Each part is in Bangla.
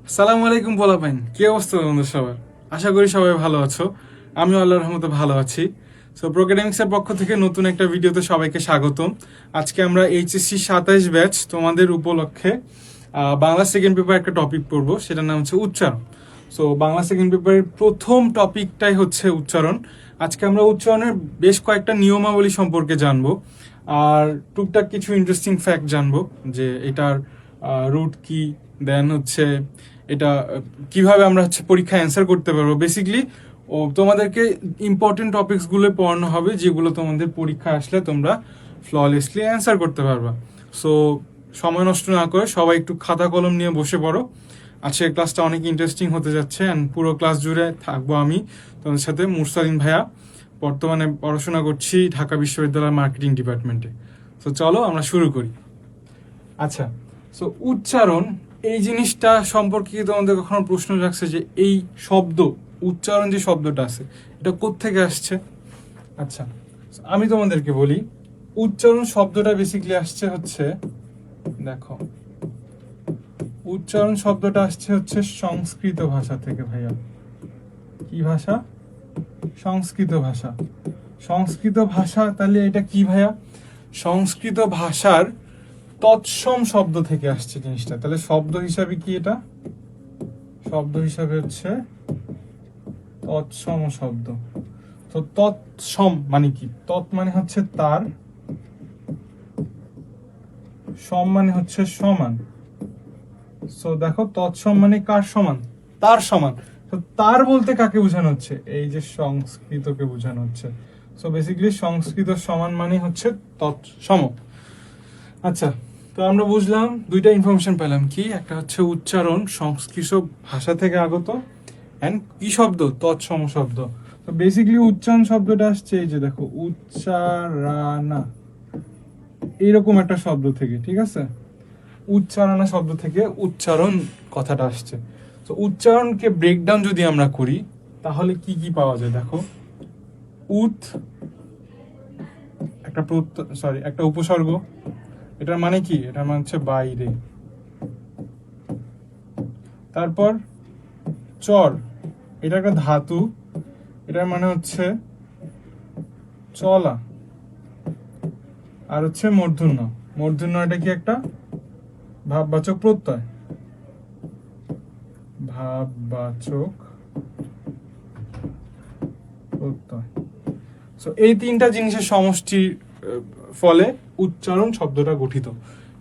আসসালামু আলাইকুম পোলাপাইন, কি অবস্থা তোমাদের সবার? আশা করি সবাই ভালো আছো। আমি আল্লাহর রহমতে ভালো আছি। সো প্রোকেডেমিক্সের পক্ষ থেকে নতুন একটা ভিডিওতে সবাইকে স্বাগতম। আজকে আমরা এইচএসসি 27 ব্যাচ তোমাদের উপলক্ষে বাংলা সেকেন্ড পেপার একটা টপিক পড়বো, সেটার নাম হচ্ছে উচ্চারণ। সো বাংলা সেকেন্ড পেপারের প্রথম টপিকটাই হচ্ছে উচ্চারণ। আজকে আমরা উচ্চারণের বেশ কয়েকটা নিয়মাবলী সম্পর্কে জানবো, আর টুকটাক কিছু ইন্টারেস্টিং ফ্যাক্ট জানবো, যে এটার রুট কি, দেন হচ্ছে এটা কিভাবে আমরা হচ্ছে পরীক্ষায় অ্যান্সার করতে পারবো। বেসিকলি তোমাদেরকে ইম্পর্টেন্ট টপিকসগুলো পড়ানো হবে, যেগুলো তোমাদের পরীক্ষায় আসলে তোমরা ফ্ললেসলি অ্যান্সার করতে পারবা। সো সময় নষ্ট না করে সবাই একটু খাতা কলম নিয়ে বসে পড়ো। আজকের ক্লাসটা অনেক ইন্টারেস্টিং হতে যাচ্ছে, অ্যান্ড পুরো ক্লাস জুড়ে থাকবো আমি তোমাদের সাথে। মুরসালিন ভাইয়া, বর্তমানে পড়াশোনা করছি ঢাকা বিশ্ববিদ্যালয়ের মার্কেটিং ডিপার্টমেন্টে। সো চলো আমরা শুরু করি। আচ্ছা, সো উচ্চারণ এই জিনিসটা সম্পর্কে কি তোমাদের কখনো প্রশ্ন রাখছে যে এই শব্দ উচ্চারণ যে শব্দটা আছে এটা কোত্থেকে আসছে? আচ্ছা, আমি তোমাদেরকে বলি, উচ্চারণ শব্দটা বেসিক্যালি আসছে হচ্ছে, দেখো, উচ্চারণ শব্দটা আসছে হচ্ছে সংস্কৃত ভাষা থেকে। ভাইয়া, কি ভাষা? সংস্কৃত ভাষা। সংস্কৃত ভাষা, তাহলে এটা কি ভাইয়া? সংস্কৃত ভাষার তৎসম শব্দ থেকে আসছে জিনিসটা। তাহলে শব্দ হিসাবে কি এটা? শব্দ হিসাবে হচ্ছে তৎসম শব্দ। তো তৎসম মানে কি? তৎ মানে হচ্ছে তার, সম মানে হচ্ছে সমান। সো দেখো, তৎসম মানে কার সমান? তার সমান। তো তার বলতে কাকে বোঝানো হচ্ছে? এই যে সংস্কৃতকে বোঝানো হচ্ছে। সো বেসিক্যালি সংস্কৃত সমান মানে হচ্ছে তৎসম। আচ্ছা, তো আমরা বুঝলাম, দুইটা ইনফরমেশন পেলাম। কি একটা হচ্ছে উচ্চারণ সংস্কৃত ভাষা থেকে আগত, এন্ড কি শব্দ? তৎসম শব্দ। তো বেসিক্যালি উচ্চারণ শব্দটা আসছে এই যে দেখো, উচ্চারণা, এইরকম একটা শব্দ থেকে। ঠিক আছে, উচ্চারণা শব্দ থেকে উচ্চারণ কথাটা আসছে। তো উচ্চারণকে ব্রেকডাউন যদি আমরা করি তাহলে কি কি পাওয়া যায়? দেখো, উত একটা একটা উপসর্গ। এটার মানে কি? এটার মানে হচ্ছে বাইরে। তারপর চর, এটা একটা ধাতু, এটার মানে হচ্ছে চলা। আর হচ্ছে মূর্ধন্য। মূর্ধন্য এটা কি? একটা ভাববাচক প্রত্যয়। ভাববাচক প্রত্যয়। সো এই তিনটা জিনিসের সমষ্টির ফলে উচ্চারণ শব্দটা গঠিত।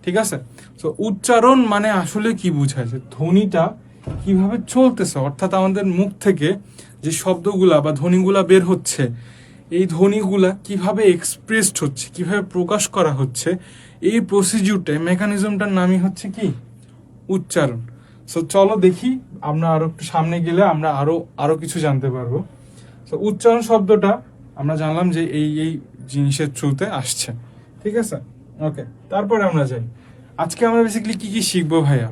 ঠিক আছে, সো উচ্চারণ মানে আসলে কি বোঝায়? যে ধ্বনিটা কিভাবে চলতেছে, অর্থাৎ আমাদের মুখ থেকে যে শব্দগুলা বা ধ্বনিগুলা বের হচ্ছে, এই ধ্বনিগুলা কিভাবে এক্সপ্রেসড হচ্ছে, কিভাবে প্রকাশ করা হচ্ছে, এই প্রসিডিউরটা, মেকানিজমটার নামই হচ্ছে কি? উচ্চারণ। সো চলো দেখি, আমরা আরো একটু সামনে গেলে আমরা আরো কিছু জানতে পারবো। তো উচ্চারণ শব্দটা আমরা জানলাম যে এই এই জিনিসের থ্রুতে আসছে। ঠিক আছে, ওকে। তারপরে আমরা যাই, আজকে আমরা বেসিক্যালি কি কি শিখবো ভাইয়া?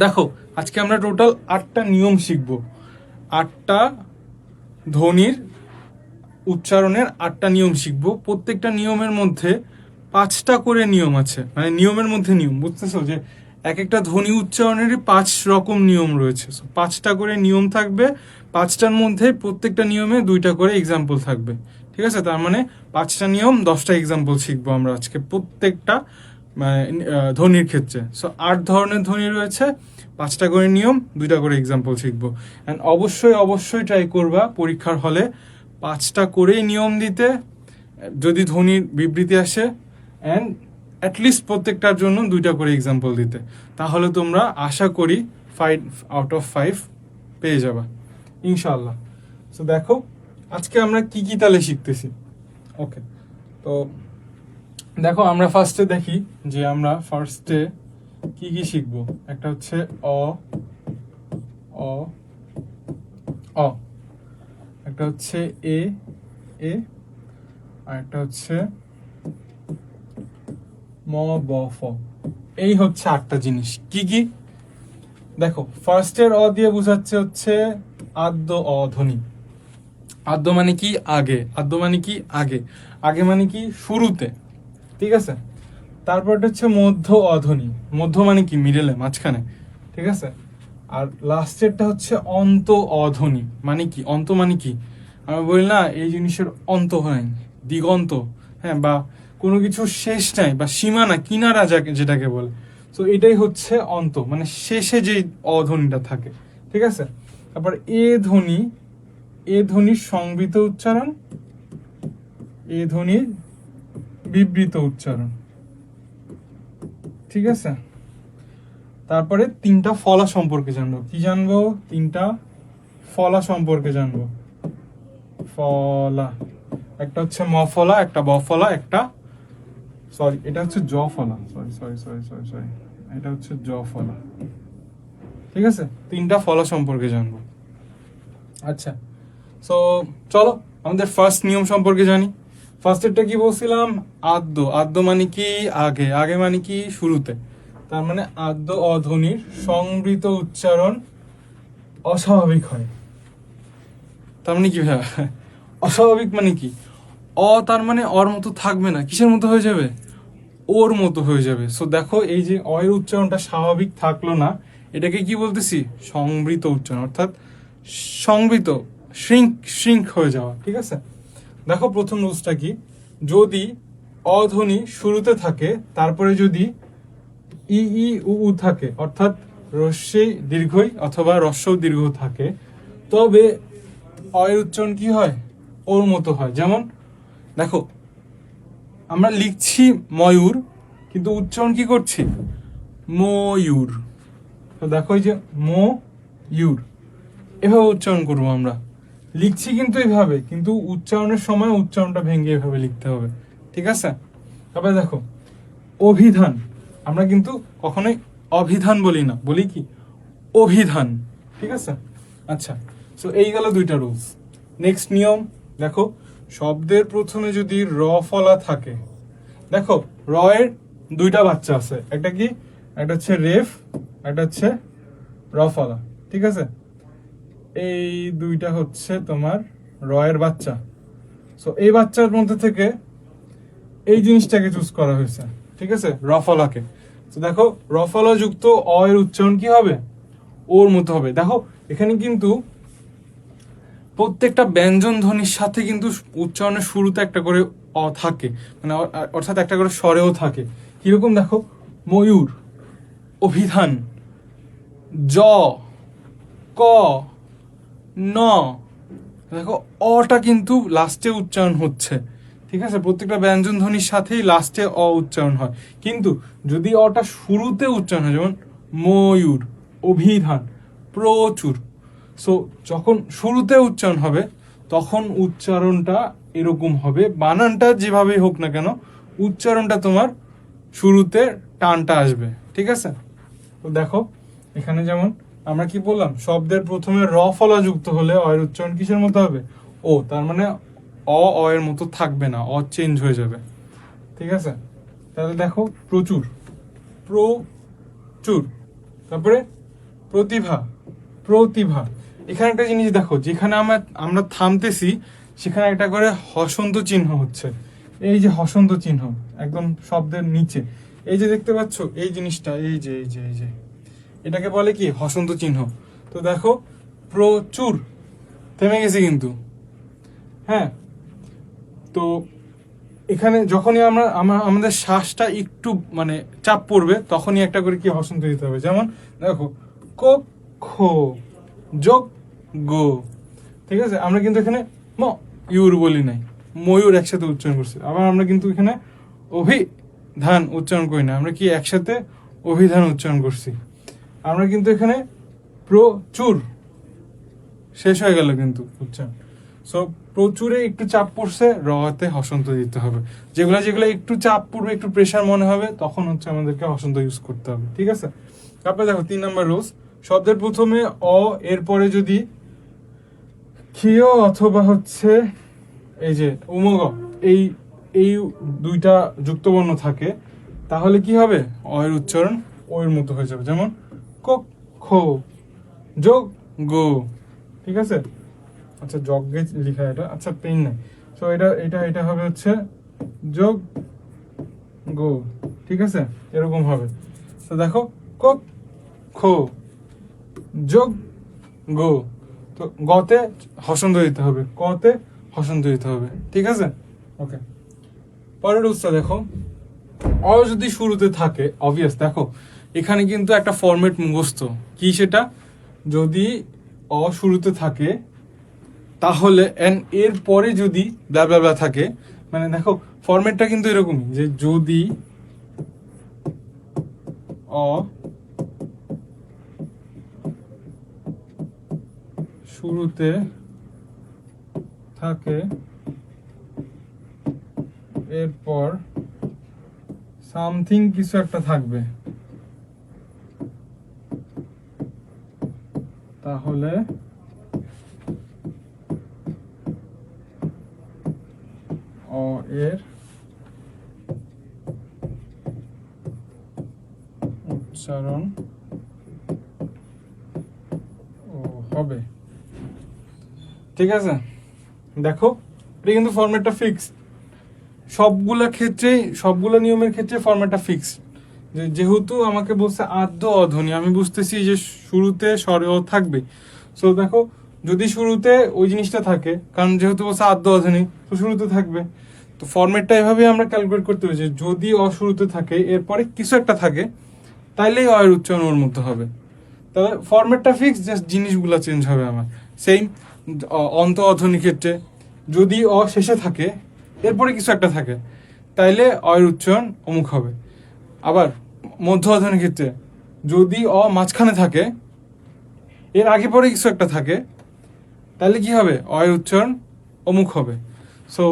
দেখো, আজকে আমরা টোটাল 8টা নিয়ম শিখবো। 8টা ধ্বনির উচ্চারণের 8টা নিয়ম শিখবো। প্রত্যেকটা নিয়মের মধ্যে 5টা করে নিয়ম আছে, মানে নিয়মের মধ্যে নিয়ম, বুঝতেছো? যে এক একটা ধ্বনি উচ্চারণেরই 5 রকম নিয়ম রয়েছে। 5টা করে নিয়ম থাকবে, 5টার মধ্যে প্রত্যেকটা নিয়মে 2টা করে এক্সাম্পল থাকবে। ঠিক আছে, তার মানে 5টা নিয়ম 10টা এক্সাম্পল শিখবো আমরা আজকে প্রত্যেকটা মানে ধ্বনির ক্ষেত্রে। সো 8 ধরনের ধ্বনি রয়েছে, 5টা করে নিয়ম, 2টা করে এক্সাম্পল শিখবো। অ্যান্ড অবশ্যই অবশ্যই ট্রাই করবা পরীক্ষার হলে 5টা করেই নিয়ম দিতে, যদি ধ্বনির বিবৃতি আসে, অ্যান্ড অ্যাটলিস্ট প্রত্যেকটার জন্য 2টা করে এক্সাম্পল দিতে। তাহলে তোমরা আশা করি 5 আউট অফ 5 পেয়ে যাবা ইনশাল্লাহ। সো দেখো, আজকে আমরা কি কি তাহলে শিখতেছি। ওকে, তো দেখো, আমরা ফার্স্টে দেখি যে আমরা ফার্স্টে কি কি শিখবো। একটা হচ্ছে অ, অ, অ, একটা হচ্ছে এ, এ, আর একটা হচ্ছে ম, ব, ফ। এই হচ্ছে 8টা জিনিস। কি কি? দেখো, ফার্স্টের অ দিয়ে বোঝাচ্ছে হচ্ছে আদ্য অ ধ্বনি। আদ্য মানে কি? আগে। আদ্য মানে কি? আগে। আগে মানে কি? শুরুতে। ঠিক আছে, তারপরটা হচ্ছে মধ্য অধ্বনি। মধ্য মানে কি? মিডলে, মাঝখানে। ঠিক আছে, আর লাস্টেরটা হচ্ছে অন্ত অধ্বনি। মানে কি অন্ত মানে কি, আমরা বলি না এই জিনিসের অন্ত হয় দিগন্ত, হ্যাঁ, বা কোনো কিছু শেষ নাই বা সীমানা কিনারা যাকে যেটাকে বলে। তো এটাই হচ্ছে অন্ত, মানে শেষে যে অধ্বনিটা থাকে, ঠিক আছে। তারপর এ ধ্বনি, এ ধ্বনির সংবৃত উচ্চারণ, এ ধ্বনির বিবৃত উচ্চারণ, ঠিক আছে। তারপরে তিনটা ফলা সম্পর্কে জানবো। কি জানবো? তিনটা ফলা সম্পর্কে জানবো। ফলা, একটা হচ্ছে ম ফলা, একটা ব ফলা, একটা সরি এটা হচ্ছে জ ফলা, sorry sorry sorry sorry sorry এটা হচ্ছে জ ফলা, ঠিক আছে। তিনটা ফলা সম্পর্কে জানবো। আচ্ছা, সো চলো আমাদের ফার্স্ট নিয়ম সম্পর্কে জানি। ফার্স্টেরটা কি বলছিলাম? আদ্য। আদ্য মানে কি? আগে। আগে মানে কি? শুরুতে। তার মানে আদ্য অধ্বনির সংবৃত উচ্চারণ অস্বাভাবিক হয়। তার মানে কি ভাইয়া? অস্বাভাবিক মানে কি? অ তার মানে অর মতো থাকবে না, কিসের মতো হয়ে যাবে? ওর মতো হয়ে যাবে। সো দেখো এই যে অ এর উচ্চারণটা স্বাভাবিক থাকলো না, এটাকে কি বলতেছি? সংবৃত উচ্চারণ, অর্থাৎ সংবৃত, শ্রিঙ্ক হয়ে যাওয়া, ঠিক আছে। দেখো প্রথম রুলসটা কি, যদি অধ্বনি শুরুতে থাকে, তারপরে যদি ই ই উ উ থাকে, অর্থাৎ রস্যই দীর্ঘই অথবা রস্যও দীর্ঘ থাকে, তবে অ এর উচ্চারণ কি হয়? ওর মতো হয়। যেমন দেখো আমরা লিখছি ময়ূর, কিন্তু উচ্চারণ কি করছি? ময়ূর। তো দেখো এই যে ময়ূর, এভাবে উচ্চারণ করবো আমরা। লিখছি কিন্তু এইভাবে, কিন্তু উচ্চারণের সময় উচ্চারণটা ভেঙে এভাবে লিখতে হবে, ঠিক আছে। তারপরে দেখো অভিধান, আমরা কিন্তু কখনোই অভিধান বলি না, বলি কি? অভিধান, ঠিক আছে। আচ্ছা, সো এই গেল দুইটা রুলস। নেক্সট নিয়ম দেখো, শব্দের প্রথমে যদি র ফলা থাকে, দেখো র এর দুইটা বাচ্চা আছে, একটা কি? একটা হচ্ছে রেফ, একটা হচ্ছে র ফলা, ঠিক আছে। এই দুইটা হচ্ছে তোমার র এর বাচ্চা। সো এই বাচ্চার মধ্যে থেকে এই জিনিসটাকে চুজ করা হয়েছে, ঠিক আছে, রফলাকে। তো দেখো রফলা যুক্ত অ এর উচ্চারণ কি হবে? ওর মতো হবে। দেখো এখানে কিন্তু প্রত্যেকটা ব্যঞ্জন ধ্বনির সাথে কিন্তু উচ্চারণের শুরুতে একটা করে অ থাকে, মানে অর্থাৎ একটা করে স্বরেও থাকে। কিরকম দেখো, ময়ূর, অভিধান, জ, ক, ন, দেখো অটা কিন্তু লাস্টে উচ্চারণ হচ্ছে, ঠিক আছে। প্রত্যেকটা ব্যঞ্জন ধ্বনির সাথেই লাস্টে অ উচ্চারণ হয়। কিন্তু যদি অটা শুরুতে উচ্চারণ হয়, যেমন ময়ূর, অভিধান, প্রচুর, সো যখন শুরুতে উচ্চারণ হবে তখন উচ্চারণটা এরকম হবে। বানানটা যেভাবেই হোক না কেন, উচ্চারণটা তোমার শুরুতে টানটা আসবে, ঠিক আছে। তো দেখো এখানে যেমন আমরা কি বললাম, শব্দের প্রথমে র ফলা যুক্ত হলে অ এর উচ্চারণ কিসের মতো হবে? ও, তার মানে অ এর মতো থাকবে না, অ চেঞ্জ হয়ে যাবে, ঠিক আছে। তাহলে দেখো প্রচুর, প্রচুর। তারপরে প্রতিভা, প্রতিভা। এখানে একটা জিনিস দেখো, যেখানে আমরা থামতেছি সেখানে একটা করে হসন্ত চিহ্ন হচ্ছে। এই যে হসন্ত চিহ্ন একদম শব্দের নিচে, এই যে দেখতে পাচ্ছ এই জিনিসটা, এই যে এই যে এই যে এটাকে বলে কি? হসন্ত চিহ্ন। তো দেখো প্রচুর, থেমে গেছে কিন্তু, হ্যাঁ। তো এখানে যখনই আমাদের শ্বাসটা একটু মানে চাপ পড়বে, তখনই একটা করে কি হসন্ত দিতে হবে। যেমন দেখো ক, খ, যোগ, গো, ঠিক আছে। আমরা কিন্তু এখানে ম ইউর বলি নাই, ময়ূর একসাথে উচ্চারণ করছি। আবার আমরা কিন্তু এখানে অভিধান উচ্চারণ করি না, আমরা কি একসাথে অভিধান উচ্চারণ করছি। আমরা কিন্তু এখানে প্রচুর, শেষ হয়ে গেল কিন্তু উচ্চারণ। সো প্রচুরে একটু চাপ পড়ছে, রতে হসন্ত দিতে হবে। যেগুলো যেগুলো একটু চাপ পড়বে, একটু প্রেশার মনে হবে, তখন হচ্ছে আমাদেরকে হসন্ত ইউজ করতে হবে, ঠিক আছে। তারপরে দেখো 3 নম্বর রুলস, শব্দের প্রথমে অ, এরপরে যদি ক্ষীয় অথবা হচ্ছে এই যে উমগ, এই এই দুইটা যুক্তবর্ণ থাকে, তাহলে কি হবে? অ এর উচ্চারণ ও এর মতো হয়ে যাবে। যেমন ক, খ, যোগ, গো, ঠিক আছে। আচ্ছা যজ্ঞে লেখা এটা, আচ্ছা পেন নাই। সো এটা এটা এটা হবে হচ্ছে যোগ, গো, ঠিক আছে, এরকম হবে। তো দেখো ক, খ, যোগ গো, তো গতে হসন্ত দিতে হবে, কতে হসন্ত দিতে হবে, ঠিক আছে। ওকে, পরের উৎসাহ দেখো, অ যদি শুরুতে থাকে, অবভিয়াস দেখো এখানে কিন্তু একটা ফরম্যাট মুখস্থ, কি সেটা, যদি অ শুরুতে থাকে তাহলে এর পরে যদি ব্লা ব্লা ব্লা থাকে, মানে দেখো ফরম্যাটটা কিন্তু এরকমই, যে যদি অ শুরুতে থাকে এরপর সামথিং কিছু একটা থাকবে, তাহলে অ এর উচ্চারণ ও হবে, ঠিক আছে। দেখো এটা কিন্তু ফরম্যাটটা ফিক্স, সবগুলা ক্ষেত্রে, সবগুলো নিয়মের ক্ষেত্রে ফরম্যাটটা ফিক্স। যেহেতু আমাকে বলছে আদ্য অধ্বনি, আমি বুঝতেছি যে শুরুতে স্বরে অ থাকবে। সো দেখো যদি শুরুতে ওই জিনিসটা থাকে, কারণ যেহেতু বলছে আদ্য অধ্বনি, তো শুরুতে থাকবে। তো ফরম্যাটটা এভাবেই আমরা ক্যালকুলেট করতে হবে, যে যদি অ শুরুতে থাকে এরপরে কিছু একটা থাকে, তাইলেই অ এর উচ্চারণ ওর মধ্যে হবে। তাহলে ফরম্যাটটা ফিক্স, জাস্ট জিনিসগুলো চেঞ্জ হবে আমার। সেম অন্ত অধ্বনির ক্ষেত্রে যদি অ শেষে থাকে এরপরে কিছু একটা থাকে, তাইলে অয়ের উচ্চারণ অমুক হবে। আবার মধ্য অধ্বনির ক্ষেত্রে যদি অ মাঝখানে থাকে, এর আগে পরে কিছু একটা থাকে, তাহলে কি হবে, অয়ের উচ্চারণ অমুক হবে। সো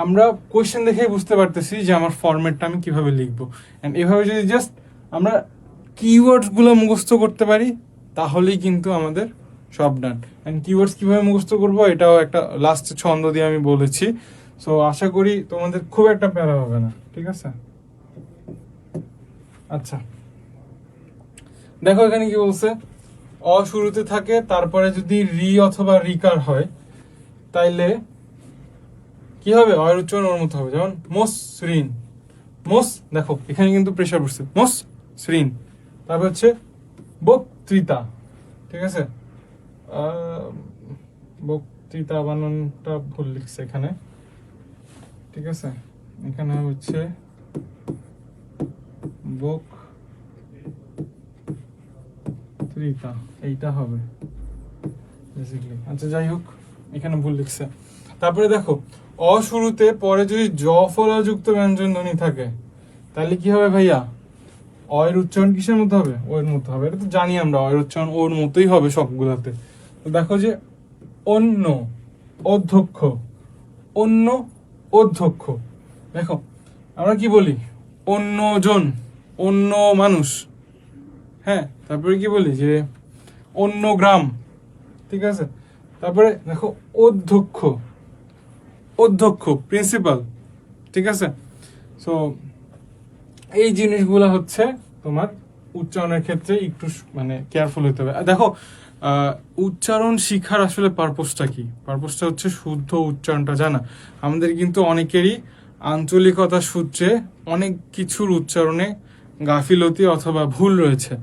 আমরা কোয়েশ্চেন দেখেই বুঝতে পারতেছি যে আমার ফরম্যাটটা আমি কিভাবে লিখবো। অ্যান্ড এভাবে যদি জাস্ট আমরা কিওয়ার্ডসগুলো মুখস্থ করতে পারি, তাহলেই কিন্তু আমাদের সব ডান। অ্যান্ড কিওয়ার্ডস কিভাবে মুখস্থ করবো এটাও একটা লাস্ট ছন্দ দিয়ে আমি বলেছি। সো আশা করি তোমাদের খুব একটা প্যারা হবে না, ঠিক আছে। আচ্ছা, দেখো এখানে কি বলছে, অ শুরুতে থাকে, তারপরে যদি রি অথবা রিকার হয়, তাইলে কি হবে, অয়ের উচ্চারণ ওর মতো হবে। যেমন মসৃণ, মোস, দেখো এখানে কিন্তু প্রেশার পড়ছে, মসৃণ। তারপর হচ্ছে বক্তৃতা, ঠিক আছে, বক্তৃতা বানানটা ভুল লিখছে এখানে, ঠিক আছে। এখানে হচ্ছে বক্তৃতা, এইটা হবে বেসিক্যালি। আচ্ছা যাই হোক, এখানে ভুল লিখছে। তারপরে দেখো অ শুরুতে পরে যদি জ ফলাযুক্ত ব্যঞ্জন ধ্বনি থাকে, তাহলে কি হবে ভাইয়া, অয়ের উচ্চারণ কিসের মধ্যে হবে, ওর মধ্যে হবে। এটা তো জানি আমরা, অয়ের উচ্চারণ ওর মতোই হবে সবগুলাতে। তো দেখো যে অন্য অধ্যক্ষ, অন্য অধ্যক্ষ, দেখো আমরা কি বলি, অন্যজন, অন্য মানুষ, হ্যাঁ, তারপরে কি বলি যে অন্য গ্রাম, ঠিক আছে। তারপরে দেখো অধ্যক্ষ, অধ্যক্ষ প্রিন্সিপাল, ঠিক আছে। সো এই জিনিসগুলো হচ্ছে তোমার উচ্চারণের ক্ষেত্রে একটু মানে কেয়ারফুল হতে হবে। দেখো উচ্চারণ শিখার আসলে পারপোসটা কি, পারপোসটা হচ্ছে শুদ্ধ উচ্চারণটা জানা। আমাদের কিন্তু অনেকেরই আঞ্চলিকতা সূত্রে অনেক কিছুর উচ্চারণে গাফিলতি অথবা ভুল রয়েছে।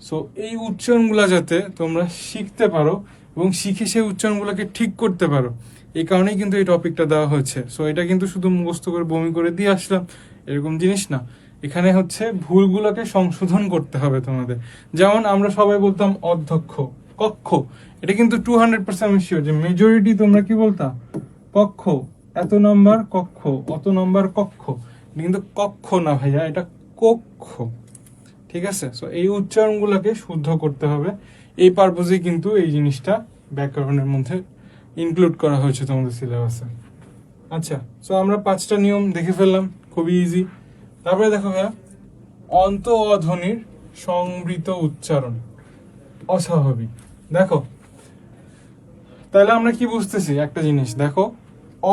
সো এই উচ্চারণগুলো যাতে তোমরা শিখতে পারো এবং শিখে সেই উচ্চারণগুলোকে ঠিক করতে পারো, এই কারণেই কিন্তু এই টপিকটা দেওয়া হয়েছে। সো এটা কিন্তু শুধু মুখস্থ করে বমি করে দিয়ে আসলাম এরকম জিনিস না, এখানে হচ্ছে ভুলগুলোকে সংশোধন করতে হবে তোমাদের। যেমন আমরা সবাই বলতাম অধ্যক্ষ, কক্ষ, এটা কিন্তু 200% শিওর যে মেজরিটি তোমরা কি বলতা, কক্ষ, এত নম্বর কক্ষ, অত নম্বর কক্ষ। এটা কিন্তু কক্ষ না ভাইয়া, এটা কক্ষ, ঠিক আছে। সো এই উচ্চারণগুলোকে শুদ্ধ করতে হবে, এই পারপোজে কিন্তু এই জিনিসটা ব্যাকরণের মধ্যে ইনক্লুড করা হয়েছে তোমাদের সিলেবাসে। আচ্ছা, সো আমরা 5টা নিয়ম দেখে ফেললাম, খুবই ইজি। তারপরে দেখো ভাইয়া, অন্ত অধ্বনির সংবৃত উচ্চারণ অস্বাভাবিক। দেখো তাহলে আমরা কি বুঝতেছি একটা জিনিস, দেখো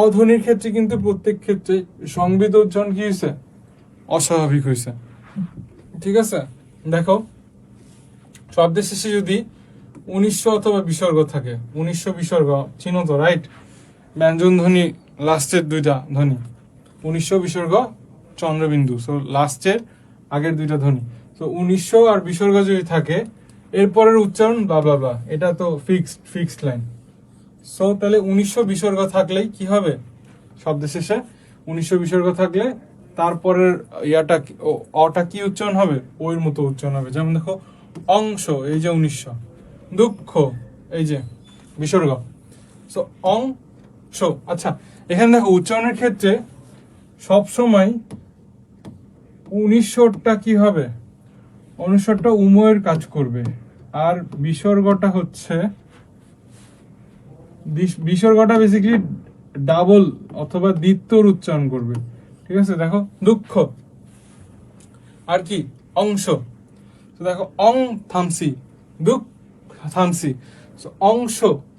অধ্বনির ক্ষেত্রে কিন্তু প্রত্যেক ক্ষেত্রে সংবৃত উচ্চারণ কি হয়েছে, অস্বাভাবিক হয়েছে, ঠিক আছে। দেখো শব্দের শেষে যদি 1900 অথবা বিসর্গ থাকে, 1900 বিসর্গ চিনো তো, রাইট, ব্যঞ্জন ধ্বনি লাস্টের দুইটা ধ্বনি, 1900 বিসর্গ চন্দ্রবিন্দু, সো লাস্টের আগের দুইটা ধ্বনি। তো 1900 আর বিসর্গ যদি থাকে, এরপরের উচ্চারণ ব্লা ব্লা ব্লা, এটা তো ফিক্সড লাইন। সো তাহলে 1900 বিসর্গ থাকলেই কি হবে শব্দের শেষে? 1900 বিসর্গ থাকলে তারপরের ইয়াটা অটা কি উচ্চারণ হবে? ওর মতো উচ্চারণ হবে। যেমন দেখো অংশ, এই যে 1900, দুঃখ, এই যে বিসর্গ, সো অংশ। আচ্ছা, এখানে দেখো উচ্চারণের ক্ষেত্রে সব সময় 1900টা কি হবে? 1900টা উময়ের কাজ করবে, আর বিসর্গটা হচ্ছে বিসর্গটা বেসিক্যালি ডাবল অথবা দ্বিত্বর উচ্চারণ করবে। ঠিক আছে, দেখো দুঃখ, আর কি অংশ। তো দেখো অং থামসি, দুঃখ থামসি, অংশ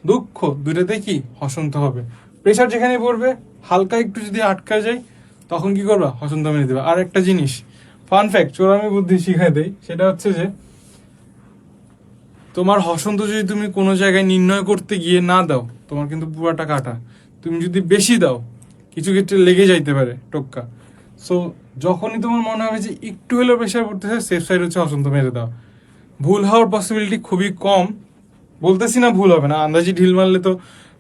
দুঃখ দুটাতে কি হসন্ত হবে। প্রেশার যেখানে পড়বে হালকা একটু যদি আটকা যায় তখন কি করবা? হসন্ত মেরে দেবে। আর একটা জিনিস ফান ফ্যাক্ট, চোরামি বুদ্ধি শিখাই দেয়, সেটা হচ্ছে যে তোমার হসন্ত যদি তুমি কোনো জায়গায় নির্ণয় করতে গিয়ে না দাও, তোমার কিন্তু পুরাটা কাটা। তুমি যদি বেশি দাও কিছু ক্ষেত্রে লেগে যাইতে পারে টোক্কা। সো যখনই তোমার মনে হবে যে একটু হলেও প্রেশার পড়তেছে, সেফ সাইড হচ্ছে হসন্ত মেরে দাও। ভুল হওয়ার পসিবিলিটি খুবই কম, বলতেছি না ভুল হবে না, আন্দাজি ঢিল মারলে তো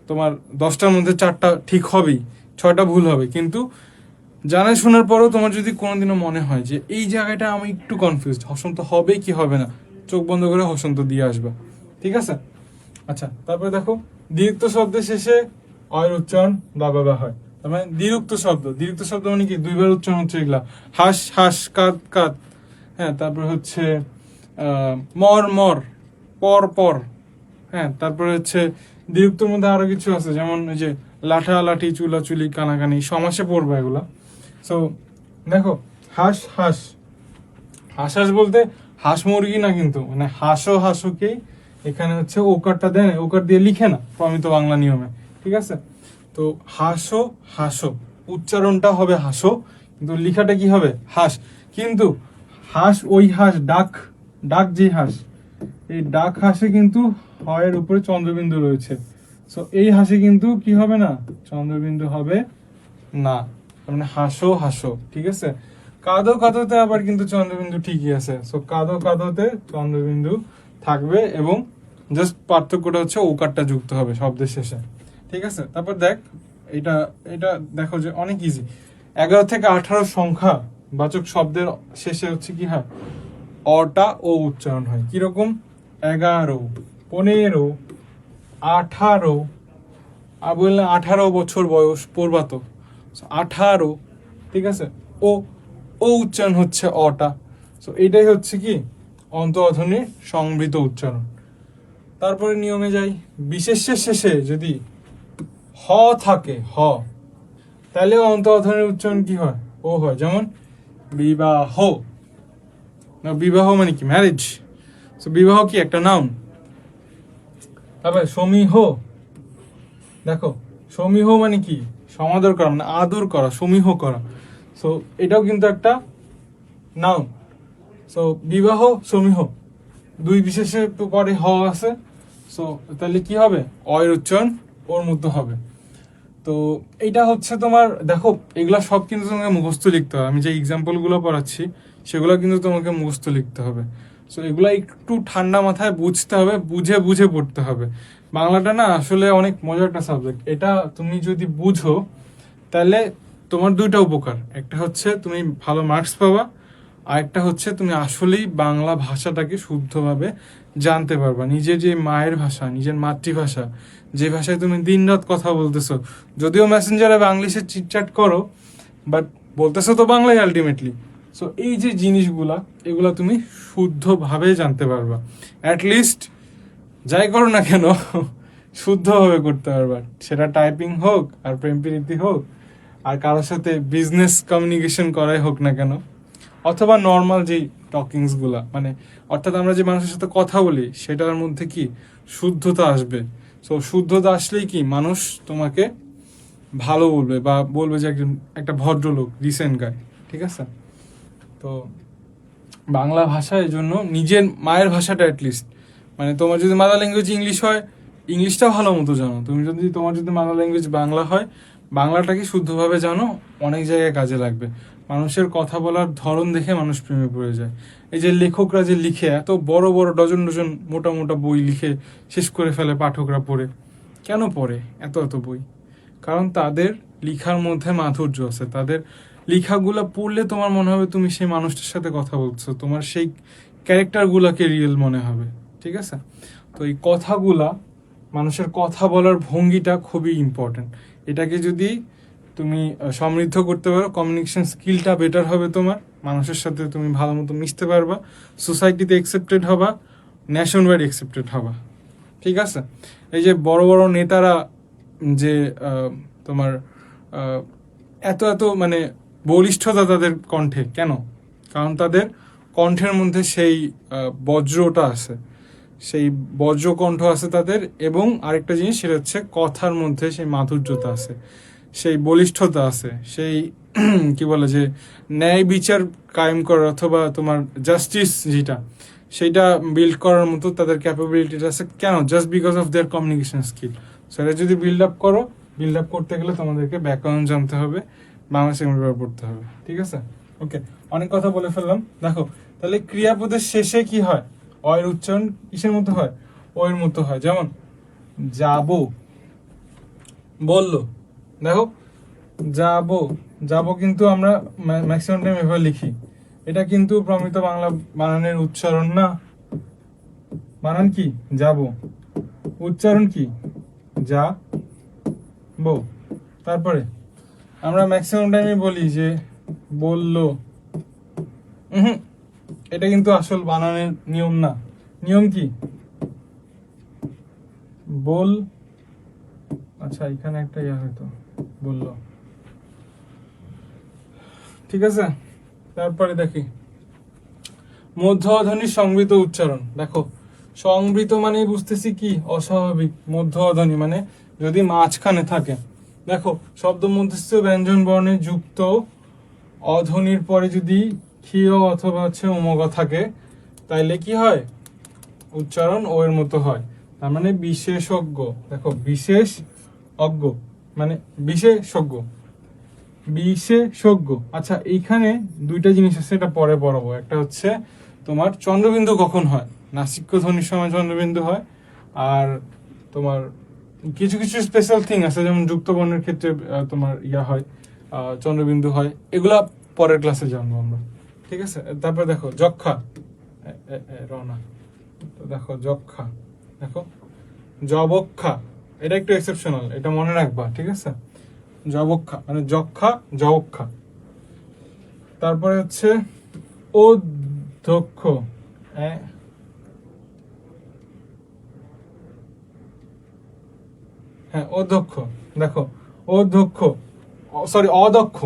তোমার 10টার মধ্যে 4টা ঠিক হবেই, 6টা ভুল হবে। কিন্তু জানা শোনার পরও তোমার যদি কোনোদিনও মনে হয় যে এই জায়গাটা আমি একটু কনফিউজড, হসন্ত হবে কি হবে না, চোখ বন্ধ করে হসন্ত দিয়ে আসবা। ঠিক আছে? আচ্ছা, তারপরে দেখো দ্বিরুক্ত শব্দের শেষে অয়ের উচ্চারণ বা বাবা হয়। তার মানে দ্বিরুক্ত শব্দ মানে কি? দুইবার উচ্চারণ হচ্ছে এগুলা, হাস হাস, কাত কাত, হ্যাঁ, তারপরে হচ্ছে মর মর, পর পর, হ্যাঁ, তারপরে হচ্ছে দ্বিরুক্তর মধ্যে আরো কিছু আছে, যেমন ওই যে লাঠা লাঠি, চুলা চুলি, কানাকানি, সমাসে পড়বে এগুলা। সো দেখো হাঁস হাঁস, হাঁস হাঁস বলতে হাঁস মুরগি না, কিন্তু মানে হাঁসো হাঁসোকেই এখানে হচ্ছে ওকারটা দেন, ওকার দিয়ে লিখে না প্রমিত বাংলা নিয়মে। ঠিক আছে, তো হাঁসো হাঁসো, উচ্চারণটা হবে হাঁসো, কিন্তু লিখাটা কি হবে? হাঁস। কিন্তু হাঁস, ওই হাঁস, ডাক ডাক যে হাঁস, এই ডাক হাঁসে কিন্তু হয়ের উপরে চন্দ্রবিন্দু রয়েছে। সো এই হাঁসে কিন্তু কি হবে না? চন্দ্রবিন্দু হবে না, মানে হাসো হাসো। ঠিক আছে, কাঁদো কাঁদোতে আবার কিন্তু চন্দ্রবিন্দু ঠিকই আছে। সো কাঁদো কাঁদোতে চন্দ্রবিন্দু থাকবে, এবং জাস্ট পার্থক্যটা হচ্ছে ওকারটা যুক্ত হবে শব্দের শেষে। ঠিক আছে, তারপর দেখ এটা এটা দেখো যে অনেক ইজি। 11 থেকে 18 সংখ্যা বাচক শব্দের শেষে হচ্ছে কি হয়? অটা ও উচ্চারণ হয়। কিরকম? 11, 15, 18, আর বললে 18 বছর বয়স পড়বা তো, 18। ঠিক আছে, ও ও উচ্চারণ হচ্ছে অটা। সো এটাই হচ্ছে কি অন্ত অধ্বনির সংবৃত উচ্চারণ। তারপরে নিয়মে যাই, বিশেষ্যের শেষে যদি হ থাকে, তাহলে অন্ত অধ্বনির উচ্চারণ কি হয়? ও হয়। যেমন বিবাহ, বিবাহ মানে কি? ম্যারেজ। সো বিবাহ কি একটা নাউন। তারপরে সমীহ, দেখো সমীহ মানে কি? সমাদর করা, মানে আদর করা, সমীহ করা। সো এটাও কিন্তু একটা নাউন। সো বিবাহ সমীহ, দুই বিশেষে পরে হ আছে। সো তাহলে কি হবে? অয়ের উচ্চারণ ওর মতো হবে। তো এটা হচ্ছে তোমার, দেখো এগুলা সব কিন্তু তোমাকে মুখস্থ লিখতে হবে। আমি যে এক্সাম্পল গুলো পড়াচ্ছি সেগুলো কিন্তু তোমাকে মুখস্থ লিখতে হবে। সো এগুলা একটু ঠান্ডা মাথায় বুঝতে হবে, বুঝে বুঝে পড়তে হবে। বাংলাটা না আসলে অনেক মজার একটা সাবজেক্ট। এটা তুমি যদি বুঝো তাহলে তোমার দুইটা উপকার, একটা হচ্ছে তুমি ভালো মার্কস পাবা, আর একটা হচ্ছে তুমি আসলেই বাংলা ভাষাটাকে শুদ্ধভাবে জানতে পারবা। নিজের যে মায়ের ভাষা, নিজের মাতৃভাষা, যে ভাষায় তুমি দিনরাত কথা বলতেছো, যদিও মেসেঞ্জারে বা ইংলিশে চিটচাট করো, বাট বলতেছো তো বাংলায় আলটিমেটলি। সো এই যে জিনিসগুলা, এগুলা তুমি শুদ্ধভাবে জানতে পারবা। অ্যাটলিস্ট যাই করো না কেন শুদ্ধভাবে করতে পারবা, সেটা টাইপিং হোক আর প্রেম প্রীতি হোক, আর কারোর সাথে বিজনেস কমিউনিকেশন করাই হোক না কেন, অথবা নর্মাল যেই টকিংস গুলা, মানে অর্থাৎ আমরা যে মানুষের সাথে কথা বলি সেটার মধ্যে কি শুদ্ধতা আসবে। সো শুদ্ধতা আসলেই কি মানুষ তোমাকে ভালো বলবে, বা বলবে যে একজন একটা ভদ্রলোক, রিসেন্ট গাই। ঠিক আছে, তো বাংলা ভাষা এই জন্য নিজের মায়ের ভাষাটা অ্যাটলিস্ট, মানে তোমার যদি মাদার ল্যাঙ্গুয়েজ ইংলিশ হয়, ইংলিশটা ভালো মতো জানো। তুমি যদি তোমার যদি মাদার ল্যাঙ্গুয়েজ বাংলা হয়, বাংলাটাকে শুদ্ধভাবে জানো, অনেক জায়গায় কাজে লাগবে। মানুষের কথা বলার ধরন দেখে মানুষ প্রেমে পড়ে যায়। এই যে লেখকরা যে লিখে, এত বড় বড় ডজন ডজন মোটা মোটা বই লিখে শেষ করে ফেলে পাঠকরা পড়ে, কেন পড়ে এত এত বই? কারণ তাদের লিখার মধ্যে মাধুর্য আছে। তাদের লেখাগুলা পড়লে তোমার মনে হবে তুমি সেই মানুষটার সাথে কথা বলছো, তোমার সেই ক্যারেক্টারগুলাকে রিয়েল মনে হবে। ঠিক আছে? তো এই কথাগুলা, মানুষের কথা বলার ভঙ্গিটা খুবই ইম্পর্টেন্ট। এটাকে যদি তুমি সমৃদ্ধ করতে পারো, কমিউনিকেশন স্কিলটা বেটার হবে তোমার, মানুষের সাথে তুমি ভালো মতো মিশতে পারবা, সোসাইটিতে অ্যাকসেপ্টেড হবা, ন্যাশন ওয়াইড অ্যাকসেপ্টেড হবা। ঠিক আছে? এই যে বড় বড় নেতারা যে তোমার এত এত মানে বলিষ্ঠতা তাদের কণ্ঠে, কেন? কারণ তাদের কণ্ঠের মধ্যে সেই বজ্রটা আছে, সেই বজ্রকণ্ঠ আছে তাদের। এবং আরেকটা জিনিস, সেটা হচ্ছে কথার মধ্যে সেই মাধুর্যতা আছে, সেই বলিষ্ঠতা আছে, সেই কি বলে যে ন্যায় বিচার কায়েম করার অথবা তোমার জাস্টিস যেটা, সেইটা বিল্ড করার মতো তাদের ক্যাপাবিলিটিটা আছে। কেন? Just because of their communication skill. সেটা যদি বিল্ড আপ করো, বিল্ড আপ করতে গেলে তোমাদেরকে ব্যাকরণ জানতে হবে, বাংলা সেকেন্ড পেপার পড়তে হবে। ঠিক আছে? ওকে, অনেক কথা বলে ফেললাম। দেখো তাহলে ক্রিয়াপদের শেষে কি হয়? অয়ের উচ্চারণ কিসের মতো হয়? ওয়ের মতো হয়। যেমন যাবো, বললো। দেখো যাবো, যাবো কিন্তু আমরা ম্যাক্সিমাম টাইম এভাবে লিখি। এটা কিন্তু প্রমিত বাংলা বানানের উচ্চারণ না। বানান কি? যাবো। উচ্চারণ কি? যা বো। তারপরে আমরা ম্যাক্সিমাম টাইমে বলি যে বললো। এটা কিন্তু আসল বানানের নিয়ম না। নিয়ম কি? বল, আচ্ছা এখানে একটা ইয়া হয়তো বললো। ঠিক আছে? তারপরে দেখি মধ্য অধ্বনির সংবৃত উচ্চারণ। দেখো সংবৃত মানে বুঝতেছি কি? অস্বাভাবিক। মধ্য অধ্বনি মানে যদি মাঝখানে থাকে। দেখো শব্দ মধ্যস্থ ব্যঞ্জন বর্ণে যুক্ত অধ্বনির পরে যদি ক্ষীয় অথবা হচ্ছে ওমগ থাকে, তাইলে কি হয়? উচ্চারণ ও এর মতো হয়। তার মানে বিশেষজ্ঞ। দেখো বিশেষ অজ্ঞ মানে বিশেষজ্ঞ, বিশেষজ্ঞ। আচ্ছা এইখানে দুইটা জিনিস আছে, এটা পরে পড়াবো। একটা হচ্ছে তোমার চন্দ্রবিন্দু কখন হয়, নাসিক্য ধ্বনির সময় চন্দ্রবিন্দু হয়। আর তোমার কিছু কিছু স্পেশাল থিং আছে, যেমন যুক্ত বর্ণের ক্ষেত্রে তোমার ইয়া হয়, চন্দ্রবিন্দু হয়। এগুলা পরের ক্লাসে জানবো আমরা। ঠিক আছে? তারপরে দেখো যক্ষা, রনা। তো দেখো যক্ষা, দেখো যবক্ষা। এটা একটু এক্সেপশনাল, এটা মনে রাখবা। ঠিক আছে? যবক্ষা মানে যক্ষা, যবক্ষা। তারপরে হচ্ছে অধ্যক্ষ। হ্যাঁ অধ্যক্ষ। দেখো অধ্যক্ষ, সরি অদক্ষ,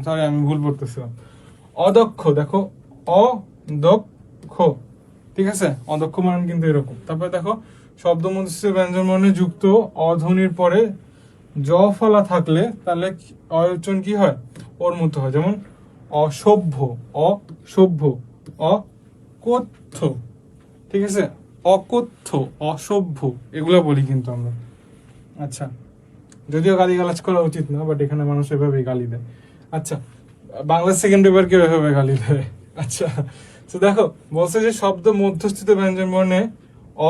সরি আমি ভুল পড়তেছিলাম। অদক্ষ, দেখো অদক্ষ। ঠিক আছে? অদক্ষ মানে কিন্তু এরকম। তারপরে দেখো শব্দ মধ্যস্থ ব্যঞ্জন বর্ণে যুক্ত অধ্বনির পরে জ ফলা থাকলে তাহলে অয়োচন কি হয়? ওর মতো হয়। যেমন অসভ্য, অসভ্য, অকথ্য। ঠিক আছে? অকথ্য, অসভ্য, এগুলা বলি কিন্তু আমরা। আচ্ছা, যদিও গালিগালাজ করা উচিত না, বাট এখানে মানুষ এভাবে গালি দেয়। আচ্ছা, বাংলা সেকেন্ড পেপার কেউ এভাবে গালি দেয়। আচ্ছা, তো দেখো বলছে যে শব্দ মধ্যস্থিত ব্যঞ্জন বর্ণে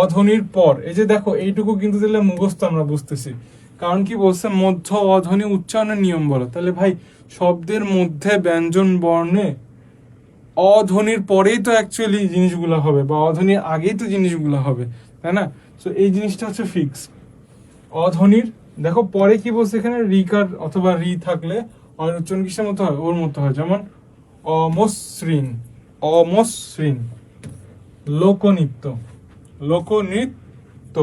অধ্বনির পর, এই যে দেখো এইটুকু কিন্তু দিলে মুখস্থ আমরা বুঝতেছি। কারণ কি বলছে? মধ্য অধ্বনি উচ্চারণের নিয়ম বলো। তাহলে ভাই শব্দের মধ্যে ব্যঞ্জন বর্ণে অধ্বনির পরেই তো অ্যাকচুয়ালি জিনিসগুলো হবে, বা অধ্বনির আগেই তো জিনিসগুলো হবে, তাই না? তো এই জিনিসটা হচ্ছে ফিক্স। অধ্বনির দেখো পরে কি বলছে এখানে? রিকার অথবা রি থাকলে অয়ের উচ্চারণ কিসের মতো হয়? ওর মতো হয়। যেমন অমসৃণ, অমসৃণ। লোকনৃত্য, লোকনৃত্য।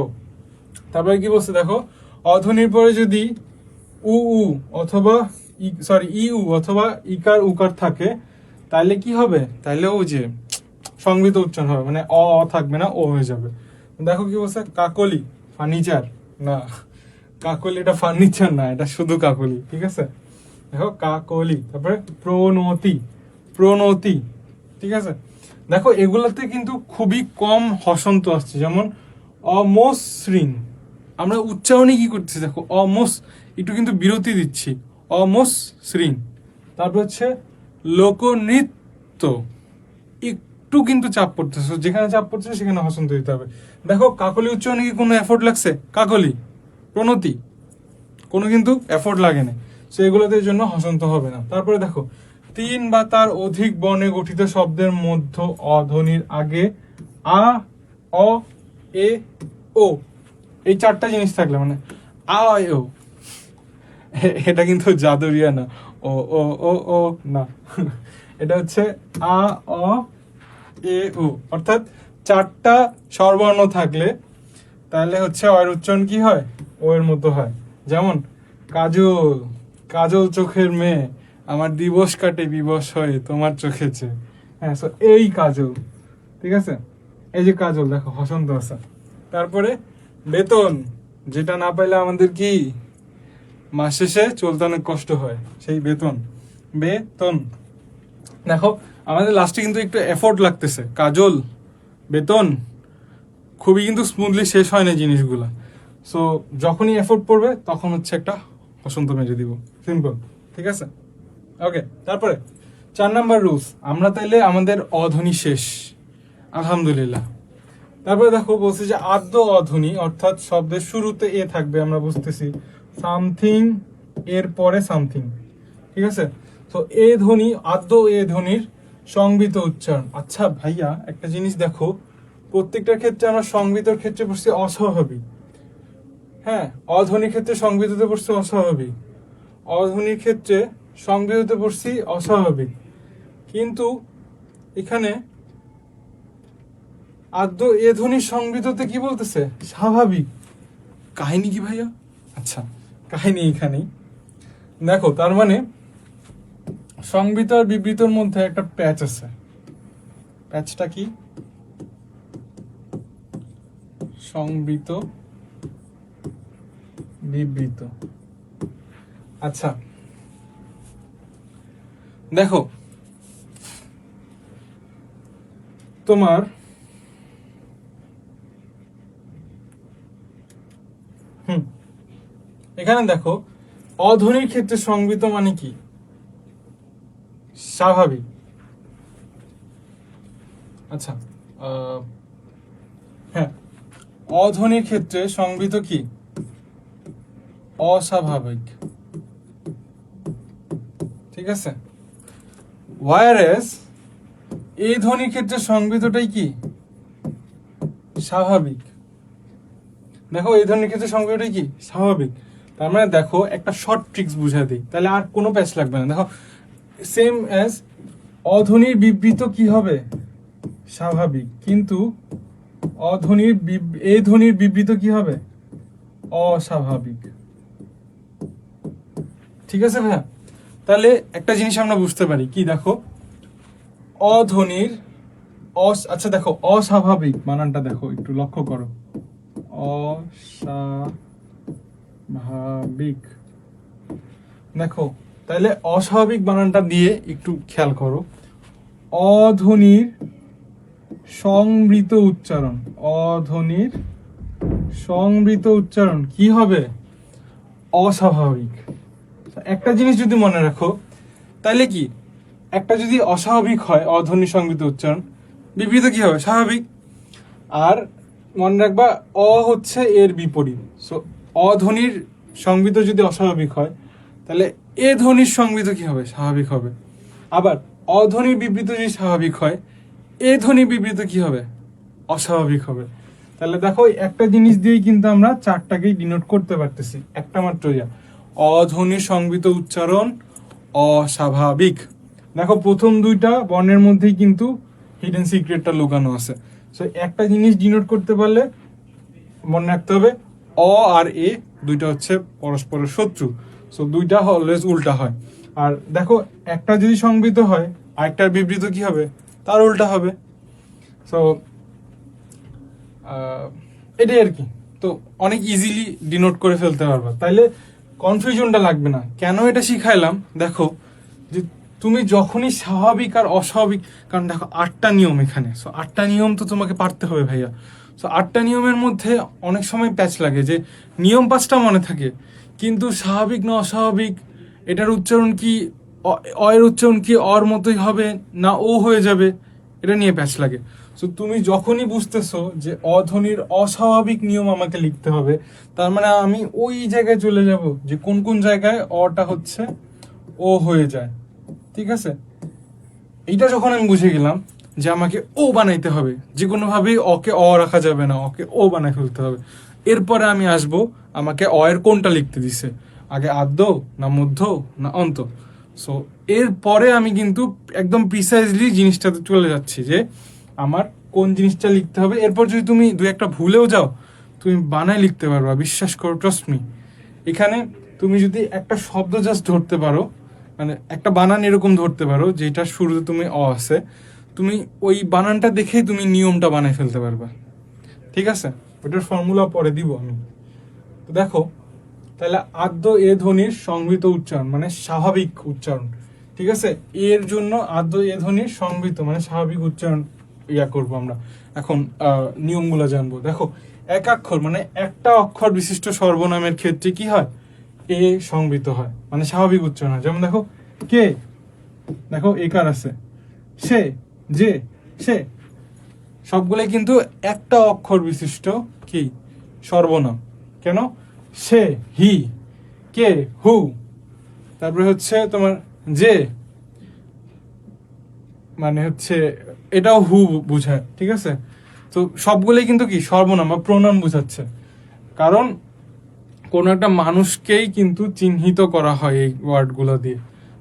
তারপরে কি বলছে দেখো, অধ্বনির পরে যদি উ উ অথবা সরি ই উ অথবা ইকার উকার থাকে, তাহলে কি হবে? তাহলে ও যে সংবৃত উচ্চারণ হবে, মানে অ থাকবে না, ও হয়ে যাবে। দেখো কি বলছে? কাকলি, ফার্নিচার না, কাকলি এটা ফার্নিচার না, এটা শুধু কাকলি। ঠিক আছে? দেখো কাকলি। তারপরে প্রণতি, প্রণতি। ঠিক আছে? দেখো এগুলাতে কিন্তু খুবই কম হসন্ত আসছে। যেমন অমসৃণ, আমরা উচ্চারণে কি করতেছি? দেখো একটু কিন্তু বিরতি দিচ্ছি, অমসৃণ। তারপর হচ্ছে লোকনৃত্য, একটু কিন্তু চাপ পড়তেছে, যেখানে চাপ পড়ছে সেখানে হসন্ত দিতে হবে। দেখো কাকলি উচ্চারণে কি কোনো এফোর্ট লাগছে? কাকলি, প্রণতি, কোনো কিন্তু এফোর্ট লাগে না, সো এগুলোতে জন্য হসন্ত হবে না। তারপরে দেখো 3 বা তার অধিক বর্ণে গঠিত শব্দের মধ্য অধ্বনির আগে আ, অ, এ, ও, এই 4টা জিনিস থাকলে মানে আ, ও, এটা কিন্তু জাদুরিয়া না, ও ও ও ও না, এটা হচ্ছে আ, অ, এ, ও, অর্থাৎ 4টা স্বরবর্ণ থাকলে তাহলে হচ্ছে অ এর উচ্চারণ কি হয়? ও এর মতো হয়। যেমন কাজল, কাজল চোখের মেয়ে, আমার দিবস কাটে বিবশ হয়ে তোমার চোখে চেয়ে। হ্যাঁ, so এই কাজল, ঠিক আছে, এই যে কাজল, দেখো হসন্ত আছে। তারপরে বেতন, যেটা না পাইলে আমাদের কি মাস শেষে চলতে অনেক কষ্ট হয়, সেই বেতন, বেতন। দেখো আমাদের লাস্টে কিন্তু একটু এফোর্ট লাগতেছে, কাজল, বেতন, খুবই কিন্তু স্মুথলি শেষ হয় না জিনিসগুলো। সো যখনই এফোর্ট পড়বে তখন হচ্ছে একটা বসন্ত মেজে দিব, সিম্পল, ঠিক আছে। ওকে, তারপরে 4 নাম্বার রুলস, আমরা তাইলে আমাদের অধ্বনি শেষ, আলহামদুলিল্লাহ। তারপরে দেখো বলছে যে আদ্য অধ্বনি, অর্থাৎ শব্দের শুরুতে এ থাকবে, আমরা বুঝতেছি সামথিং এর পরে সামথিং, ঠিক আছে। তো এ ধ্বনি, আদ্য এ ধ্বনির সংবিত উচ্চারণ। আচ্ছা ভাইয়া একটা জিনিস দেখো, প্রত্যেকটার ক্ষেত্রে আমরা সংবিতর ক্ষেত্রে পড়ছি অস্বাভাবিক, হ্যাঁ, অধ্বনির ক্ষেত্রে সংবিততে পড়ছি অস্বাভাবিক, অধ্বনির ক্ষেত্রে সংবিততে পড়ছি অস্বাভাবিক, কিন্তু এখানে আদ্য এ ধ্বনির সংবিততে কি বলতেছে? স্বাভাবিক। কাহিনী কি ভাইয়া? আচ্ছা, কাহিনী এখানেই দেখো, তার মানে সংবিত আর বিবৃতর মধ্যে একটা প্যাচ আছে। প্যাচটা কি? সংবিত, বিবৃত। আচ্ছা দেখো, তোমার এখানে দেখো অধ্বনির ক্ষেত্রে সংবিত মানে কি? স্বাভাবিক। আচ্ছা, হ্যাঁ, অধ্বনির ক্ষেত্রে সংবিত কি? অস্বাভাবিক, ঠিক আছে। ওয়ারএস এই ধ্বনির ক্ষেত্রে সংবিতটাই কি? স্বাভাবিক। দেখো এই ধ্বনির ক্ষেত্রে সংবিতটাই কি? স্বাভাবিক। তার মানে দেখো একটা শর্ট ট্রিক্স বুঝাই দিই, তাহলে আর কোনো প্যাচ লাগবে না। দেখো সেম অ্যাজ অধ্বনির বিবৃত কি হবে? স্বাভাবিক, কিন্তু অধ্বনির এই ধ্বনির বিবৃত কি হবে? অস্বাভাবিক, ঠিক আছে ভাইয়া। তাহলে একটা জিনিস আমরা বুঝতে পারি কি, দেখো অধ্বনির আচ্ছা দেখো অস্বাভাবিক বানানটা দেখো, একটু লক্ষ্য করো, অস্বাভাবিক। দেখো তাহলে অস্বাভাবিক বানানটা দিয়ে একটু খেয়াল করো, অধ্বনির সংবৃত উচ্চারণ, অধ্বনির সংবৃত উচ্চারণ কি হবে? অস্বাভাবিক। একটা জিনিস যদি মনে রাখো, তাহলে কি একটা যদি অস্বাভাবিক হয় অধ্বনির সংবৃত উচ্চারণ, বিবৃত কি হবে? স্বাভাবিক। আর মনে রাখবা অ হচ্ছে এর বিপরীত, সো অধ্বনির সংবৃত যদি অস্বাভাবিক হয় তাহলে এ ধ্বনির সংবৃত কি হবে? স্বাভাবিক হবে। আবার অধ্বনির বিবৃত যদি স্বাভাবিক হয়, এ ধ্বনির বিবৃত কি হবে? অস্বাভাবিক হবে। তাহলে দেখো একটা জিনিস দিয়েই কিন্তু আমরা 4টাকেই ডিনোট করতে পারতেছি, একটা মাত্র ইয়া, অধ্বনির সংবৃত উচ্চারণ অস্বাভাবিক। দেখো প্রথম 2টা বর্ণের মধ্যেই কিন্তু হিডেন সিক্রেটটা লুকানো আছে। সো একটা জিনিস ডিনোট করতে পারলে মনে রাখতে হবে অ আর এ দুইটা হচ্ছে পরস্পরের শত্রু, সো দুইটা অলওয়েজ উল্টা হয়। আর দেখো একটা যদি সংবৃত হয় আরেকটার বিবৃত কি হবে? তার উল্টা হবে। সো এটাই আর কি। তো অনেক ইজিলি ডিনোট করে ফেলতে পারবা, তাইলে কনফিউশনটা লাগবে না। কেন এটা শিখাইলাম দেখো, যে তুমি যখনই স্বাভাবিক আর অস্বাভাবিক, কারণ দেখো 8টা নিয়ম এখানে, সো 8টা নিয়ম তো তোমাকে পারতে হবে ভাইয়া। সো 8টা নিয়মের মধ্যে অনেক সময় প্যাচ লাগে, যে নিয়ম 5টা মনে থাকে কিন্তু স্বাভাবিক না অস্বাভাবিক, এটার উচ্চারণ কি অয়ের উচ্চারণ কি অর মতোই হবে না ও হয়ে যাবে, এটা নিয়ে প্যাচ লাগে। সো তুমি যখনই বুঝতেছো যে অধ্বনির অস্বাভাবিক নিয়ম আমাকে লিখতে হবে, তার মানে আমি ওই জায়গায় চলে যাব যে কোন কোন জায়গায় অটা হচ্ছে ও হয়ে যায়। ঠিক আছে, এইটা যখন আমি বুঝে গেলাম যে আমাকে ও বানাইতে হবে, যে কোনোভাবেই অকে অ রাখা যাবে না, অকে ও বানাই ফেলতে হবে, এরপরে আমি আসব আমাকে অ এর কোনটা লিখতে দিছে, আগে আদ্য না মধ্য না অন্ত। সো এরপরে আমি কিন্তু একদম প্রিসাইজলি জিনিসটাতে চলে যাচ্ছি যে আমার কোন জিনিসটা লিখতে হবে। এরপর যদি তুমি দু একটা ভুলেও যাও, তুমি বানায় লিখতে পারবা, বিশ্বাস করো, ট্রাস্ট মি। এখানে তুমি যদি একটা শব্দ জাস্ট ধরতে পারো, মানে একটা বানান এরকম ধরতে পারো যেটা শুরুতে তুমি অ আছে, তুমি ওই বানানটা দেখেই তুমি নিয়মটা বানায় ফেলতে পারবা। ঠিক আছে, ওটার ফর্মুলা পরে দিব আমি। তো দেখো, তাহলে আদ্য এ ধ্বনির সংবৃত উচ্চারণ মানে স্বাভাবিক উচ্চারণ। ঠিক আছে, এর জন্য আদ্য এ ধ্বনির সংবৃত মানে স্বাভাবিক উচ্চারণ করবো আমরা। এখন নিয়মগুলো জানবো। দেখো, একাক্ষর মানে একটা অক্ষর বিশিষ্ট সর্বনামের ক্ষেত্রে কি হয়, এ সংবৃত হয় মানে স্বাভাবিক উচ্চারণ হয়। যেমন দেখো, কে, দেখো একার আছে, সে, যে, সে, সবগুলোই কিন্তু একটা অক্ষর বিশিষ্ট কি সর্বনাম। কেন? সে, হি, কে, হু, তারপরে হচ্ছে তোমার যে, মানে হচ্ছে এটাও হু বুঝায়। ঠিক আছে, তো সবগুলোই কিন্তু কি সর্বনাম বা প্রণাম বুঝাচ্ছে, কারণ কোন একটা মানুষকেই কিন্তু চিহ্নিত করা হয় এই ওয়ার্ডগুলো দিয়ে।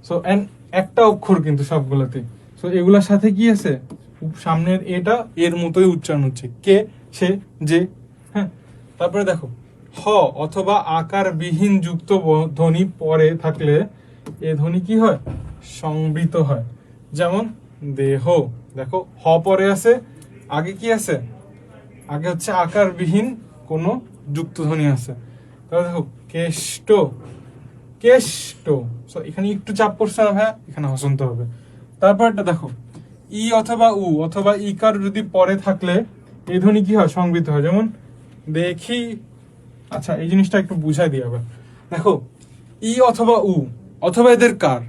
সো এন্ড একটা অক্ষর কিন্তু সবগুলোতে। সো এগুলোর সাথে কি আছে, সামনের এটা এর মতোই উচ্চারণ হচ্ছে, কে, সে, যে। হ্যাঁ, তারপরে দেখো, হ অথবা আকার বিহীন যুক্ত ধ্বনি পরে থাকলে এ ধ্বনি কি হয়, সংবৃত হয়। যেমন দেহ, দেখো হ পরে আছে, আগে কি আছে, আগে হচ্ছে আকারবিহীন কোনো যুক্ত ধ্বনি আছে। তাহলে দেখো, কেষ্ট, কেষ্ট। সো এখানে একটু চাপ পড়ছে না ভাইয়া, এখানে হসন্ত হবে। তারপরটা দেখো, ই অথবা উ অথবা ইকার যদি পরে থাকলে এই ধ্বনি কি হয়, সংবৃত হয়। যেমন দেখি, আচ্ছা এই জিনিসটা একটু বুঝাই দিই আবার। দেখো, ই অথবা উ অথবা এদের কার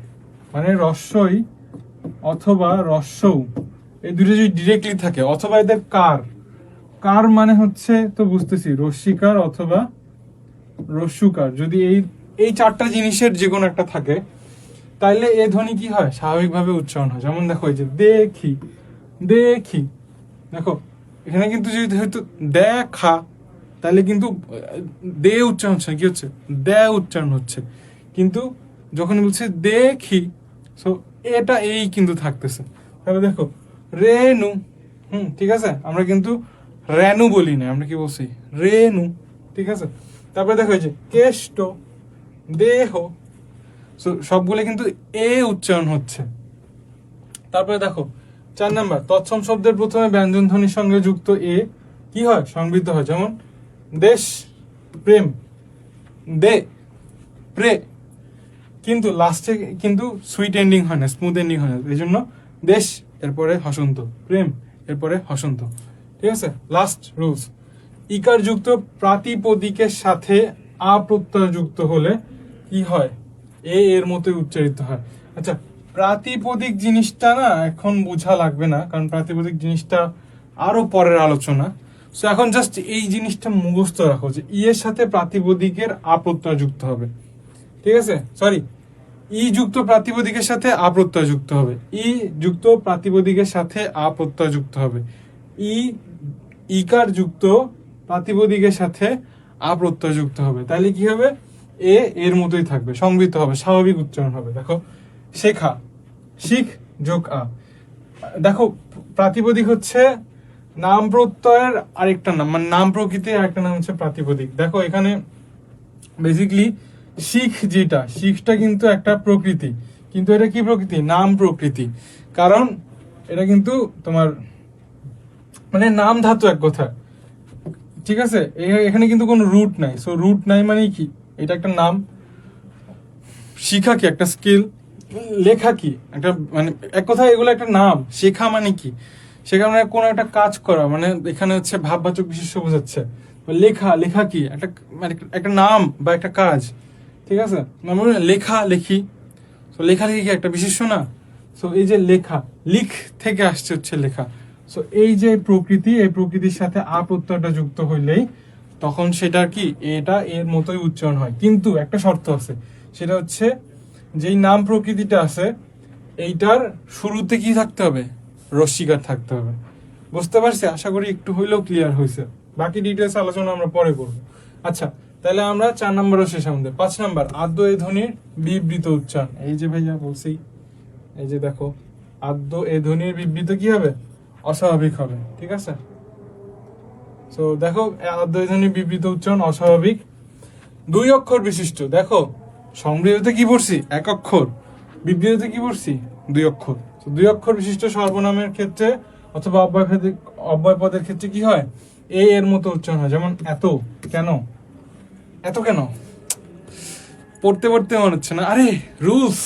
মানে রস্যই অথবা রস্যৌ, এই দুটো যদি ডিরেক্টলি থাকে, অথবা এদের কার, কার মানে হচ্ছে তো বুঝতেছি রস্যিকার অথবা রস্যুকার, যদি এই এই চারটা জিনিসের যে কোনো একটা থাকে, তাইলে এ ধ্বনি কি হয়, স্বাভাবিকভাবে উচ্চারণ হয়। যেমন দেখো, এই যে দেখি, দেখি, দেখো এখানে কিন্তু যদি হয়তো দেখা, তাহলে কিন্তু দে উচ্চারণ হচ্ছে, কি হচ্ছে, দে উচ্চারণ হচ্ছে। কিন্তু যখন বলছে দেখি, সো এটা এই কিন্তু থাকতেছে। তাহলে দেখো, রেনু, ঠিক আছে, আমরা কিন্তু রেনু বলি না, আমরা কি বলছি, রেনু। ঠিক আছে, তারপরে দেখো এই যে কেষ্ট, দেহ, সো সবগুলো কিন্তু এ উচ্চারণ হচ্ছে। তারপরে দেখো 4 নাম্বার, তৎসম শব্দের প্রথমে ব্যঞ্জন ধ্বনির সঙ্গে যুক্ত এ কি হয়, সংবৃত হয়। যেমন দেশ, প্রেম, দে, প্রে, কিন্তু লাস্টে কিন্তু সুইট এন্ডিং হয় না, স্মুথ এন্ডিং হয় না, এই জন্য দেশ এরপরে হসন্ত, প্রেম এরপরে হসন্ত। ঠিক আছে, লাস্ট রুলস, ইকার যুক্ত প্রাতিপদিকের সাথে আ প্রত্যয় যুক্ত হলে কি হয়, এ এর মতোই উচ্চারিত হয়। আচ্ছা, প্রাতিপদিক জিনিসটা না এখন বোঝা লাগবে না, কারণ প্রাতিপদিক জিনিসটা আরো পরের আলোচনা। সো এখন জাস্ট এই জিনিসটা মুখস্থ রাখো যে ই এর সাথে প্রাতিপদিকের আ প্রত্যয় যুক্ত হবে। ঠিক আছে, সরি, ই যুক্ত প্রাতিপদিকের সাথে আ প্রত্যয় যুক্ত হবে, ই যুক্ত প্রাতিপদিকের সাথে আ প্রত্যয় যুক্ত হবে, ই ইকার যুক্ত প্রাতিপদিকের সাথে আ প্রত্যয় যুক্ত হবে। তাহলে কি হবে, এ এর মতোই থাকবে, সংবৃত হবে, স্বাভাবিক উচ্চারণ হবে। দেখো, শেখা, শিখ যোগ আ। দেখো, প্রাতিপদিক হচ্ছে নাম প্রত্যয়ের আরেকটা নাম, মানে নাম প্রকৃতির আরেকটা নাম হচ্ছে প্রাতিপদিক। দেখো এখানে বেসিকলি শিখ, যেটা শিখটা কিন্তু একটা প্রকৃতি, কিন্তু এটা কি প্রকৃতি, নাম প্রকৃতি। কারণ এটা কিন্তু তোমার মানে নাম ধাতু এক কথা। ঠিক আছে, এখানে কিন্তু কোনো রুট নাই। সো রুট নাই মানে কি, এটা একটা নাম। শিখা কি একটা স্কিল, লেখা কি একটা, মানে এক কথায় এগুলো একটা নাম। শেখা মানে কি, শেখা মানে কোনো একটা কাজ করা, মানে এখানে হচ্ছে ভাববাচক বিশেষ্য বোঝাচ্ছে। লেখা, লেখা কি একটা, মানে একটা নাম বা একটা কাজ। ঠিক আছে, মানে লেখা, লেখি। তো তো লেখালেখি কি একটা বিশেষ্য না? সো এই যে লেখা, লিখ থেকে আসছে হচ্ছে লেখা। সো এই যে প্রকৃতি, এই প্রকৃতির সাথে আ প্রত্যয়টা যুক্ত হইলেই তখন সেটার কি এটা এর মতোই উচ্চারণ হয়, কিন্তু একটা শর্ত আছে, সেটা হচ্ছে যেই নাম প্রকৃতিটা আছে এইটার শুরুতে কি থাকতে হবে? রস্যিকার থাকতে হবে। বুঝতে পারছি? আশা করি একটু হইলেও ক্লিয়ার হয়েছে। বাকি ডিটেলস আলোচনা আমরা পরে করব। আচ্ছা, তাহলে আমরা 4 নম্বরও শেষ, আমাদের 5 নম্বর আদ্য এ ধ্বনির বিবৃত উচ্চারণ। এই যে ভাইয়া বলছি, এই যে দেখো, আদ্য এ ধ্বনির বিবৃত কি হবে? অস্বাভাবিক হবে। ঠিক আছে, সো দেখো আদ্য এ ধ্বনির বিবৃত উচ্চারণ অস্বাভাবিক, 2 অক্ষর বিশিষ্ট। দেখো সংবৃহতে কি পড়ছি? 1 অক্ষর, বিবৃতিতে কি পড়ছি? 2 অক্ষর। তো 2 অক্ষর বিশিষ্ট সর্বনামের ক্ষেত্রে অথবা অব্যয় পদের ক্ষেত্রে কি হয়? এর মতো উচ্চারণ হয়। যেমন এত, কেন, এত কেন, পড়তে পড়তে মনে হচ্ছে না, আরে রুলস,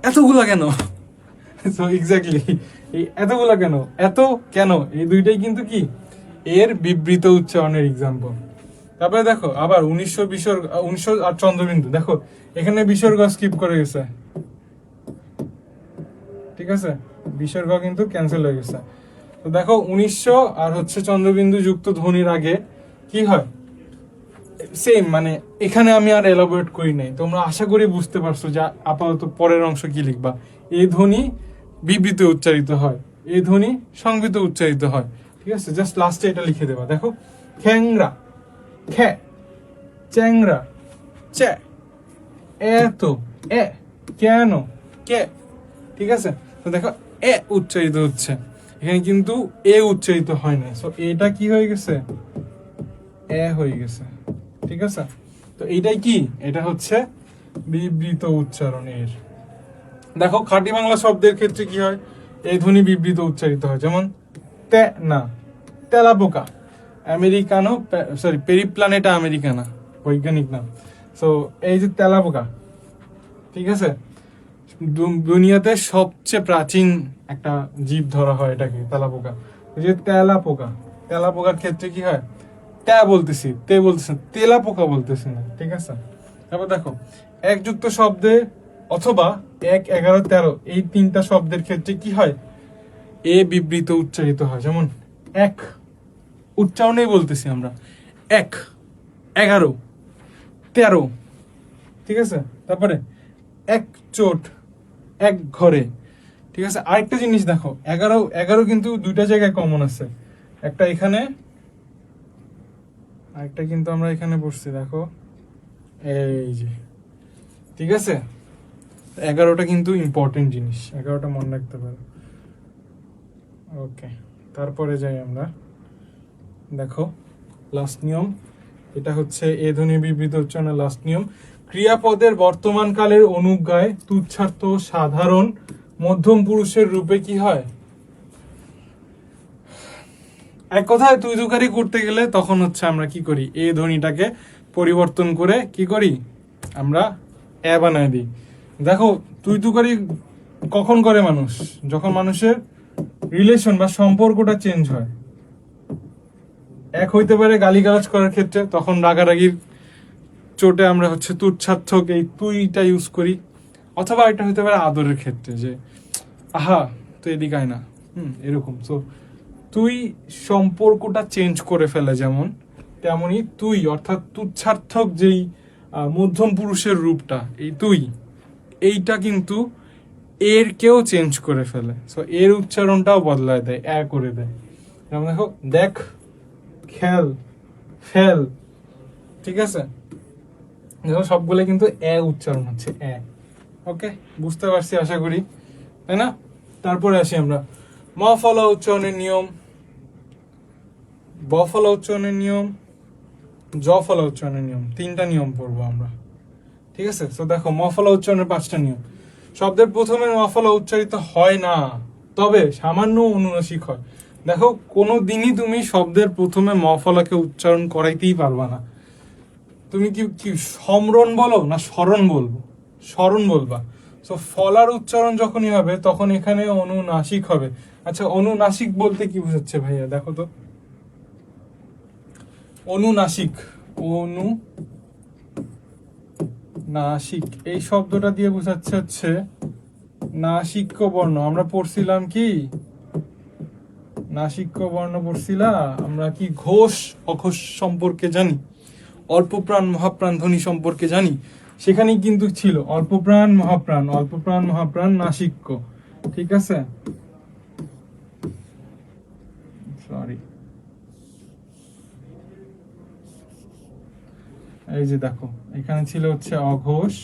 এতগুলা কেন। সো এক্স্যাক্টলি, এই এতগুলা কেন, এত কেন, এই দুইটাই কিন্তু কি এর বিবৃত উচ্চারণের এক্সাম্পল। তারপরে দেখো আবার 1900 আর চন্দ্রবিন্দু, দেখো এখানে বিসর্গ স্কিপ করে গেছে। ঠিক আছে, বিসর্গ কিন্তু ক্যান্সেল হয়ে গেছে। তো দেখো 1900 আর হচ্ছে চন্দ্রবিন্দু যুক্ত ধ্বনির আগে কি হয়? সেম, মানে এখানে আমি আর এলাবোরেট করি নাই, তোমরা আশা করি বুঝতে পারছো যে আপাতত পরের অংশ কি লিখবা। এই ধ্বনি বিবৃতে উচ্চারিত হয়, এই ধ্বনি সংবৃত উচ্চারিত হয়। ঠিক আছে, জাস্ট লাস্টে এটা লিখে দেবা। দেখো খ্যাংরা, খ্যা, চ্যাংরা, চ্যা, এত, এ, কেন, কে। ঠিক আছে, তো দেখো এ উচ্চারিত হচ্ছে, এখানে কিন্তু এ উচ্চারিত হয় না। সো এটা কি হয়ে গেছে? এ হয়ে গেছে। ঠিক আছে, তো এইটাই কি, এটা হচ্ছে বিবৃত উচ্চারণের। দেখো খাঁটি বাংলা শব্দের ক্ষেত্রে কি হয়? এই ধ্বনি বিবৃত উচ্চারিত হয়। যেমন তে না, তেলাপোকা, আমেরিকানো, সরি পেরিপ্লানেটা আমেরিকানা, বৈজ্ঞানিক নাম। সো এই যে তেলাপোকা, ঠিক আছে, দুনিয়াতে সবচেয়ে প্রাচীন একটা জীব ধরা হয় এটাকে, তেলাপোকা। এই যে তেলাপোকা, তেলাপোকার ক্ষেত্রে কি হয়? তে বলতেছি, তে বলতেছি, তেলাপোকা বলতেছি না। ঠিক আছে, তারপর দেখো একযুক্ত শব্দে অথবা 1, 11, 13 এই 3টা শব্দের ক্ষেত্রে কি হয়? এ বিবৃত উচ্চারিত হয়। যেমন এক, উচ্চারণেই বলতেছি আমরা, 1, 11, 13। ঠিক আছে, তারপরে এক চোট, এক ঘরে। ঠিক আছে, আরেকটা জিনিস দেখো, 11 কিন্তু 2টা জায়গায় কমন আছে, একটা এখানে, আরেকটা কিন্তু আমরা এখানে বসছি, দেখো এই যে। ঠিক আছে, 11টা কিন্তু ইম্পর্টেন্ট জিনিস, 11টা মনে রাখতে পারো। ওকে, তারপরে যাই আমরা। দেখো লাস্ট নিয়ম, এটা হচ্ছে এ ধ্বনি বিবৃত উচ্চারণের লাস্ট নিয়ম। ক্রিয়াপদের বর্তমান কালের অনুজ্ঞায় তুচ্ছার্থ সাধারণ মধ্যম পুরুষের রূপে কি হয়? এক কথায় তুই তুকারি করতে গেলে তখন হচ্ছে আমরা কি করি? এ ধ্বনিটাকে পরিবর্তন করে কি করি? আমরা এ বানায় দিই। দেখো তুই তুকারি কখন করে মানুষ? যখন মানুষের রিলেশন বা সম্পর্কটা চেঞ্জ হয়। এক হইতে পারে গালিগালাজ করার ক্ষেত্রে, তখন রাগারাগির চোটে আমরা হচ্ছে তুচ্ছার্থক এই তুইটা ইউজ করি, অথবা এটা হইতে পারে আদরের ক্ষেত্রে, যে আহা তুই এদিকে আয় না, এরকম। সো তুই সম্পর্কটা চেঞ্জ করে ফেলে, যেমন তেমনি তুই অর্থাৎ তুচ্ছার্থক যেই মধ্যম পুরুষের রূপটা, এই তুই, এইটা কিন্তু এর কেও চেঞ্জ করে ফেলে। সো এর উচ্চারণটাও বদলায় দেয়, এ করে দেয়। যেমন দেখো দেখ, খেল, ফেল। ঠিক আছে, দেখো সবগুলো কিন্তু এ উচ্চারণ হচ্ছে, এ। ওকে, বুঝতে পারছি আশা করি, তাই না? তারপরে আসি আমরা ম ফলা উচ্চারণের নিয়ম, ব ফলা উচ্চারণের নিয়ম, জ ফলা উচ্চারণের নিয়ম। 3টা নিয়ম পড়বো আমরা। ঠিক আছে, তো দেখো ম ফলা উচ্চারণের 5টা নিয়ম। শব্দের প্রথমে ম ফলা উচ্চারিত হয় না, তবে সামান্য অনুনাসিক হয়। দেখো কোনো দিনই তুমি শব্দের প্রথমে ম ফলাকে উচ্চারণ করাইতেই পারবা না। তুমি কি সমরণ বলো না স্মরণ বলবো? স্মরণ বলবা। সো ফলার উচ্চারণ যখনই হবে তখন এখানে অনুনাসিক হবে। আচ্ছা, অনুনাসিক বলতে কি বোঝাচ্ছে ভাইয়া? দেখো তো, অনুনাসিক, অনু নাসিক এই শব্দটা দিয়ে বোঝাচ্ছে হচ্ছে নাসিক্য বর্ণ। আমরা পড়ছিলাম কি নাসিক্য বর্ণ পড়ছিলাম আমরা কি ঘোষ অঘোষ সম্পর্কে জানি, অল্পপ্রাণ মহাপ্রাণ ধ্বনি সম্পর্কে জানি, সেখানে কিন্তু ছিল অল্পপ্রাণ মহাপ্রাণ, অল্পপ্রাণ মহাপ্রাণ নাসিক্য। ঠিক আছে, সরি, এই যে দেখো এখানে ছিল হচ্ছে অঘোষ,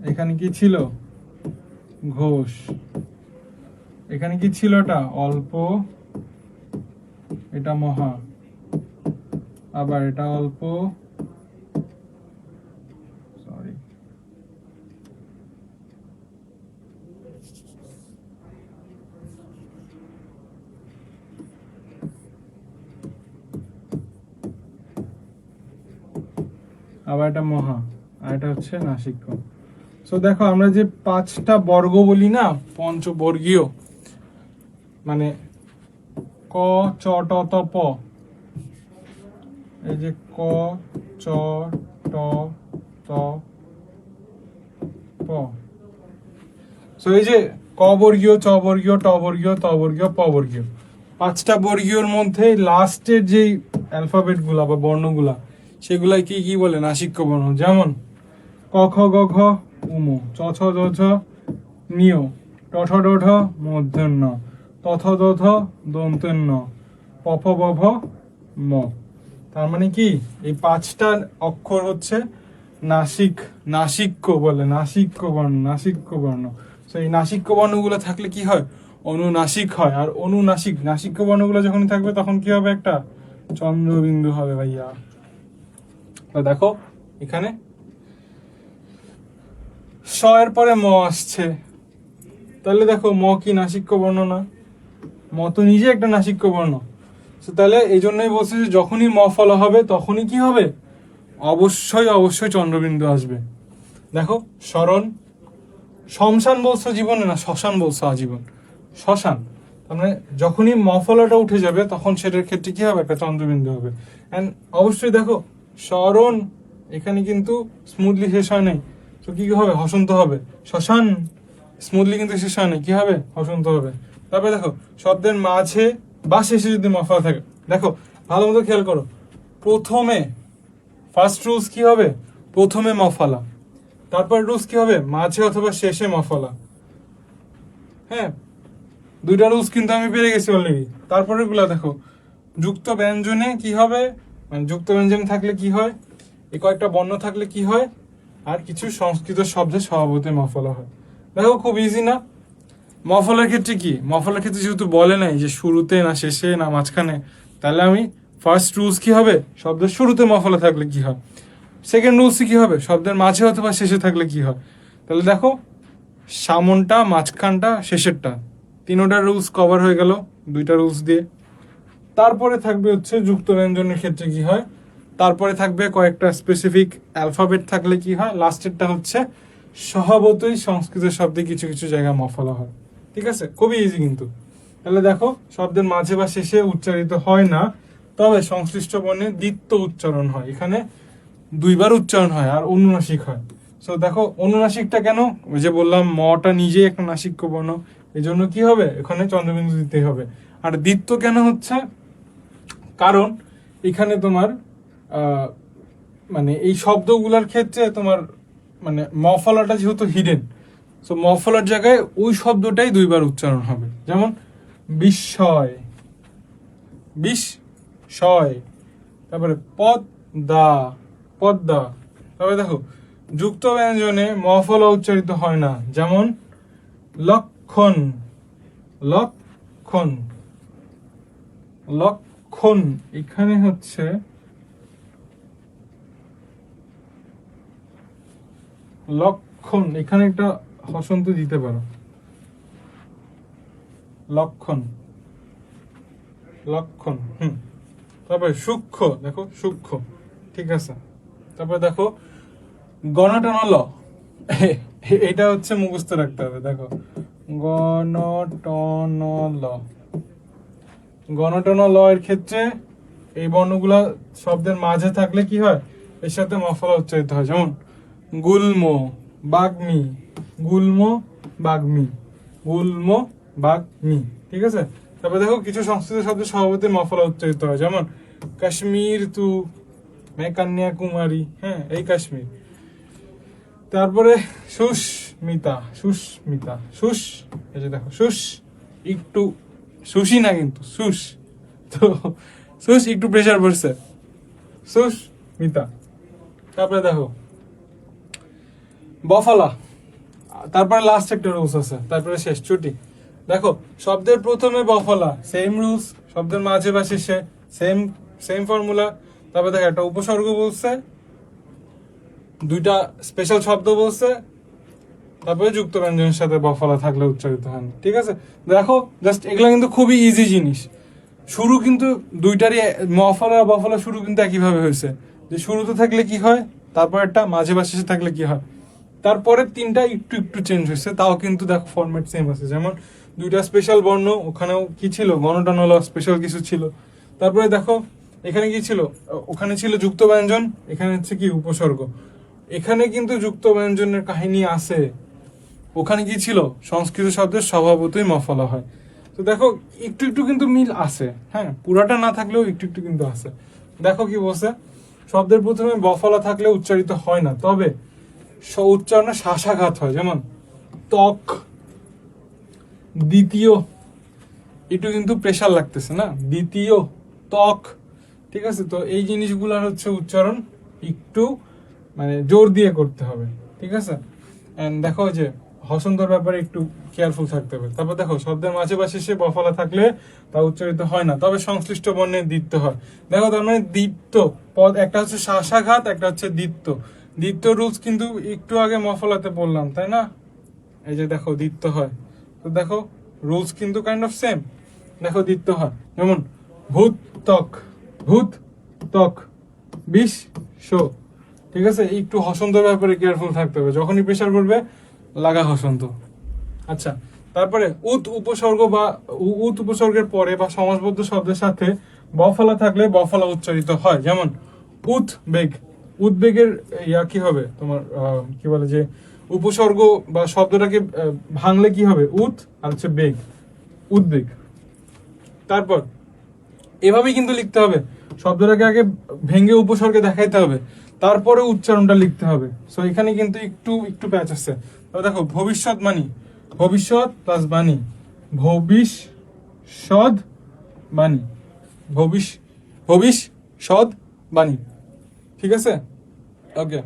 এখানে কি ছিল ঘোষ, এখানে কি ছিল এটা অল্প, এটা মহা, আবার এটা অল্প, সরি, আবার এটা মহা, আর এটা হচ্ছে নাসিক্য। সো দেখো আমরা যে 5টা বর্গ বলি না, পঞ্চবর্গীয়, মানে ক চ ট ত প, এই যে ক চ ট ত প, সো এই যে ক বর্গীয়, চ বর্গীয়, ট বর্গীয়, ত বর্গীয়, প বর্গীয়, 5টা বর্গীয়র মধ্যে লাস্টের যেই অ্যালফাবেট গুলা বা বর্ণগুলা সেগুলাই কি কি বলে নাসিক্য বর্ণ। যেমন ক খ গ ঘ উমু, চ ছ জ ঝ নিয়, ট ঠ ড ঢ মূর্ধন্য, ত থ দ থ দন্ত্যন্য, প ফ ব ভ ম। তার মানে কি এই 5টা অক্ষর হচ্ছে নাসিক, নাসিক্য বলে, নাসিক্য বর্ণ, নাসিক্য বর্ণ। তো এই নাসিক্য বর্ণগুলো থাকলে কি হয় অনুনাসিক হয়, আর অনুনাসিক নাসিক্য বর্ণগুলো যখন থাকবে তখন কি হবে একটা চন্দ্রবিন্দু হবে ভাইয়া। তো দেখো এখানে স এর পরে ম আসছে, তাহলে দেখো ম কি নাসিক্য বর্ণ না? ম তো নিজে একটা নাসিক্য বর্ণ। তাহলে এই জন্যই বলছি যে যখনই ম ফলা হবে তখনই কি হবে অবশ্যই অবশ্যই চন্দ্রবিন্দু আসবে। দেখো স্মরণ, শ্মশান বলছো জীবনে না, শ্মশান বলছো আজীবন, শ্মশান, তার মানে যখনই ম ফলাটা উঠে যাবে তখন সেটার ক্ষেত্রে কি হবে একটা চন্দ্রবিন্দু হবে। এন্ড অবশ্যই দেখো স্মরণ এখানে কিন্তু স্মুথলি শেষ হয় নাই, তো কি হবে হসন্ত হবে। শ্মশান স্মুথলি কিন্তু শেষ হয় নাই, কি হবে হসন্ত হবে। তারপরে দেখো শব্দের মাঝে বা শেষে যদি মফলা থাকে, দেখো ভালো মতো খেয়াল করো, প্রথমে ফার্স্ট রুলস কি হবে প্রথমে মফলা, তারপর রুলস কি হবে মাঝে অথবা শেষে মফলা। হ্যাঁ, 2টা রুলস কিন্তু আমি পেরে গেছি অলরেডি। তারপরে গুলা দেখো যুক্ত ব্যঞ্জনে কি হবে, মানে যুক্ত ব্যঞ্জন থাকলে কি হয়, এই কয়েকটা বর্ণ থাকলে কি হয়, আর কিছু সংস্কৃত শব্দে স্বভাবতই মফলা হয়। দেখো খুব ইজি না? মফলার ক্ষেত্রে কি, মফলার ক্ষেত্রে যেহেতু বলে নাই যে শুরুতে না শেষে না মাঝখানে, তাহলে আমি ফার্স্ট রুলস কি হবে শব্দের শুরুতে মফলা থাকলে কি হয়, সেকেন্ড রুলস কি হবে শব্দের মাঝে অথবা শেষে থাকলে কি হয়। তাহলে দেখো সামনটা, মাঝখানটা, শেষেরটা, 3টা রুলস কভার হয়ে গেল 2টা রুলস দিয়ে। তারপরে থাকবে হচ্ছে যুক্ত ব্যঞ্জনের ক্ষেত্রে কি হয়, তারপরে থাকবে কয়েকটা স্পেসিফিক অ্যালফাবেট থাকলে কি হয়, লাস্টেরটা হচ্ছে স্বভাবতই সংস্কৃত শব্দে কিছু কিছু জায়গায় মফলা হয়। ঠিক আছে, খুবই ইজি কিন্তু। তাহলে দেখো শব্দের মাঝে বা শেষে উচ্চারিত হয় না, তবে সংশ্লিষ্ট বর্ণে দ্বিত্ব উচ্চারণ হয়, এখানে 2বার উচ্চারণ হয় আর অনুনাসিক হয়। সো দেখো অনুনাসিকটা কেন, ওই যে বললাম মটা নিজেই একটা নাসিক্য বর্ণ, এই জন্য কি হবে এখানে চন্দ্রবিন্দু দিতে হবে। আর দ্বিত্ব কেন হচ্ছে, কারণ এখানে তোমার মানে এই শব্দগুলোর ক্ষেত্রে তোমার মানে মফলাটা যেহেতু হিডেন, সো মফলার জায়গায় ওই শব্দটাই 2বার উচ্চারণ হবে। যেমন বিস্ময়, বিস্ময়, তারপরে পদ্মা, পদ্মা। তবে দেখো যুক্ত ব্যঞ্জনে মফলা উচ্চারিত হয় না, যেমন লক্ষণ, লক্ষণ, লক্ষণ, এখানে হচ্ছে লক্ষণ, এখানে একটা হসন্ত দিতে পারো, লক্ষণ, লক্ষণ। তারপরে সূক্ষ্ম, দেখো সূক্ষ্ম, ঠিক আছে। তারপরে দেখো গণটন ল, এটা হচ্ছে মুখস্থ রাখতে হবে। দেখো গণটন ল, গণটন ল এর ক্ষেত্রে এই বর্ণগুলা শব্দের মাঝে থাকলে কি হয় এর সাথে মফলা উচ্চারিত হয়, যেমন গুল্ম বাগ্মি, গুল্ম বাগ্মি, গুল্ম বাগ্মি। ঠিক আছে, তারপরে দেখো কিছু সংস্কৃত শব্দ স্বভাবতই মফলা উচ্চারিত হয়, যেমন কাশ্মীর তু, কন্যাকুমারী, হ্যাঁ এই কাশ্মীর। তারপরে সুস্মিতা, সুস্মিতা, সুস, এই যে দেখো সুস, একটু সুশি না কিন্তু সুস, তো সুস একটু প্রেশার পড়ছে, সুস্মিতা। তারপরে দেখো বফলা, তারপরে লাস্ট একটা রুলস আছে, তারপরে শেষ ছুটি। দেখো শব্দের প্রথমে বফলা, সেম রুলস, শব্দের মাঝে বা শেষে সেম সেম ফর্মুলা। তারপরে দেখো একটা উপসর্গ বলছে, দুইটা স্পেশাল শব্দ বলছে, তারপরে যুক্ত ব্যঞ্জনের সাথে বফলা থাকলে উচ্চারিত হয়। ঠিক আছে, দেখো জাস্ট এগুলো কিন্তু খুবই ইজি জিনিস। শুরু কিন্তু দুইটারই মফলা বফলা শুরু কিন্তু একইভাবে হয়েছে, যে শুরুতে থাকলে কি হয়, তারপর একটা মাঝে বা শেষে থাকলে কি হয়। তারপরে তিনটা একটু একটু চেঞ্জ হয়েছে, তাও কিন্তু দেখো ফরম্যাট সেম আছে। যেমন দুইটা স্পেশাল বর্ণ, ওখানেও কি ছিল গণটানলা স্পেশাল কিছু ছিল। তারপরে দেখো এখানে কি ছিল, ওখানে ছিল যুক্ত ব্যঞ্জন, এখানে হচ্ছে কি উপসর্গ। এখানে কিন্তু যুক্ত ব্যঞ্জনের কাহিনী আছে, ওখানে কি ছিল সংস্কৃত শব্দের স্বভাবতই মফলা হয়। তো দেখো একটু একটু কিন্তু মিল আছে, হ্যাঁ পুরাটা না থাকলেও একটু একটু কিন্তু আছে। দেখো কি বলছে, শব্দের প্রথমে বফলা থাকলে উচ্চারিত হয় না, তবে উচ্চারণে শ্বাসাঘাত হয়, যেমন ত্বক, দ্বিতীয়, একটু কিন্তু প্রেশার লাগতেছে না, দ্বিতীয় ত্বক। ঠিক আছে, তো এই জিনিসগুলোর হচ্ছে উচ্চারণ একটু মানে জোর দিয়ে করতে হবে। ঠিক আছে, এন্ড দেখো যে হসন্তর ব্যাপারে একটু কেয়ারফুল থাকতে হবে। তারপর দেখো শব্দের মাঝে বা শেষে বফলা থাকলে তা উচ্চারিত হয় না, তবে সংশ্লিষ্ট বর্ণে দ্বিত্ব হয়। দেখো তার মানে দ্বিত্ব পদ, একটা হচ্ছে শ্বাসাঘাত, একটা হচ্ছে দ্বিত্ব। দ্বিত্ব রুলস কিন্তু একটু আগে মফলাতে বললাম, তাই না? এই যে দেখো দ্বিত্ব হয়, তো দেখো রুলস কিন্তু কাইন্ড অফ সেম। দেখো দ্বিত্ব হয়, যেমন ভূত ত্বক, ভূত ত্বক, বিষ শো। ঠিক আছে, একটু হসন্তর ব্যাপারে কেয়ারফুল থাকতে হবে, যখনই প্রেশার পড়বে লাগা হসন্ত। আচ্ছা, তারপরে উত উপসর্গ বা উত উপসর্গের পরে বা সমাসবদ্ধ শব্দের সাথে বফলা থাকলে বফলা উচ্চারিত হয়, যেমন উদ্বেগ। উদ্বেগের ইয়া কি হবে তোমার, কি বলে যে উপসর্গ বা শব্দটাকে ভাঙলে কি হবে, উত আর হচ্ছে বেগ, উদ্বেগ। তারপর এভাবেই কিন্তু লিখতে হবে, শব্দটাকে আগে ভেঙে উপসর্গে দেখাইতে হবে, তারপরে উচ্চারণটা লিখতে হবে। সো এখানে কিন্তু একটু একটু প্যাচ আছে। তবে দেখো ভবিষ্যৎ বাণী, ভবিষ্যৎ প্লাস বাণী, ভবিষ্যৎ বাণী, ভবিষ্যৎ বাণী। ঠিক আছে, ওকে।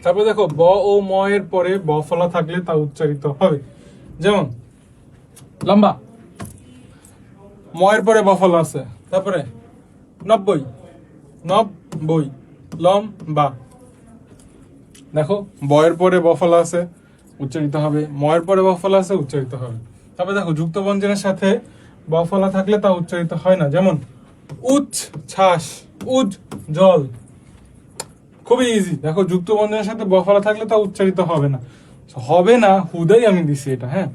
তারপরে দেখো ব ও ম এর পরে বফলা থাকলে তা উচ্চারিত হবে, যেমন লম্বা, ম এর পরে বফলা আছে। তারপরে 90, 90, লম্বা। দেখো বয়ের পরে বফলা আছে, উচ্চারিত হবে, ময়ের পরে বফলা আছে, উচ্চারিত হবে। তারপরে দেখো যুক্ত ব্যঞ্জনের সাথে বফলা থাকলে তা উচ্চারিত হয় না, যেমন উচ্ছ্বাস, উজ জল। খুবই ইজি, দেখো যুক্ত ব্যঞ্জনের সাথে বফলা থাকলে তা উচ্চারিত হবে না, হবে না হুদাই আমি দিছি এটা, হ্যাঁ।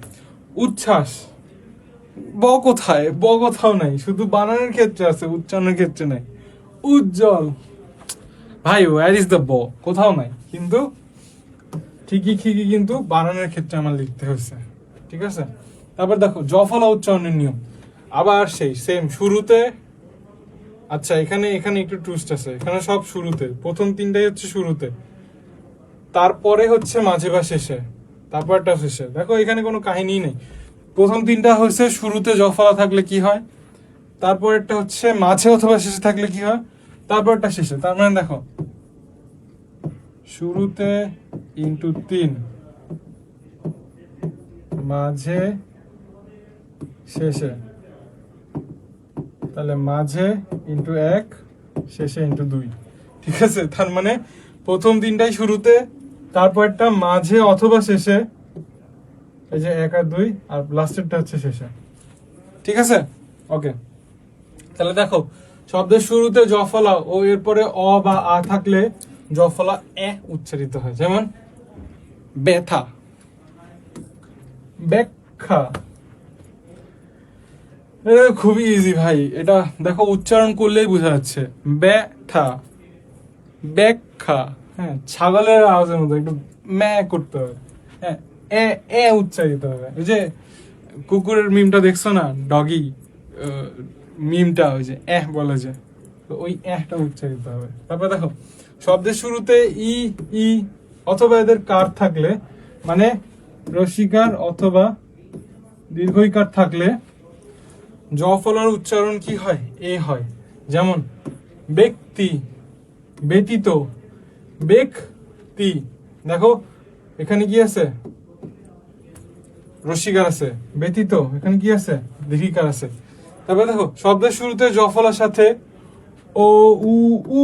উচ্ছ্বাস, ব কোথায়, ব কোথাও নাই, শুধু বানানের ক্ষেত্রে আছে, উচ্চারণের ক্ষেত্রে নাই। উজ্জ্বল, ভাই ওয়ার ইজ দ্য ব, কোথাও নাই, কিন্তু ঠিকই কিন্তু বানানের ক্ষেত্রে আমার লিখতে হয়েছে। ঠিক আছে, তারপর দেখো জফলা উচ্চারণের নিয়ম, আবার সেই সেম শুরুতে। আচ্ছা এখানে এখানে একটু টুইস্ট আছে, এখানে সব শুরুতে, প্রথম তিনটাই হচ্ছে শুরুতে, তারপরে হচ্ছে মাঝে বা শেষে, তারপরটা শেষে। দেখো এখানে কোনো কাহিনী নেই, প্রথম তিনটা হচ্ছে শুরুতে জফলা থাকলে কি হয়, তারপরেরটা হচ্ছে মাঝে অথবা শেষে থাকলে কি হয়, তারপরটা শেষে। তার মানে দেখো শুরুতে ইন্টু 3, মাঝে শেষে, তাহলে মাঝে ইন্টু 1, শেষে ইন্টু 2। ঠিক আছে, তার মানে প্রথম তিনটাই শুরুতে, তারপরটা মাঝে অথবা শেষে, এই যে 1 আর 2, আর লাস্টেরটা হচ্ছে শেষে। ঠিক আছে, ওকে। তাহলে দেখো শব্দের শুরুতে জফলা ও এরপরে অ বা আ থাকলে জফলা এ উচ্চারিত হয়, যেমন ব্যথা, ব্যাখ্যা। এটা খুবই ইজি ভাই, এটা দেখো উচ্চারণ করলেই বোঝা যাচ্ছে, ব্যথা, ব্যাখ্যা, হ্যাঁ ছাগলের আওয়াজের মতো একটু ম্যা করতে হবে, হ্যাঁ এ এ উচ্চারিত হবে। ওই যে কুকুরের মিমটা দেখছো না, ডগি মিমটা, ওই যে বলে যে, তো ওই টা উচ্চারিত হবে। তারপর দেখো শব্দের শুরুতে ই ই অথবা এদের কার থাকলে, মানে রসিকার অথবা দীর্ঘইকার থাকলে জ ফলার উচ্চারণ কি হয়? এ হয়। যেমন ব্যক্তি, ব্যতীত, ব্যক্তি। দেখো এখানে কি আছে? রসিকার আছে, ব্যতীত এখানে কি আছে? দীর্ঘিকার আছে। তারপরে দেখো শব্দের শুরুতে জ ফলার সাথে ও উ উ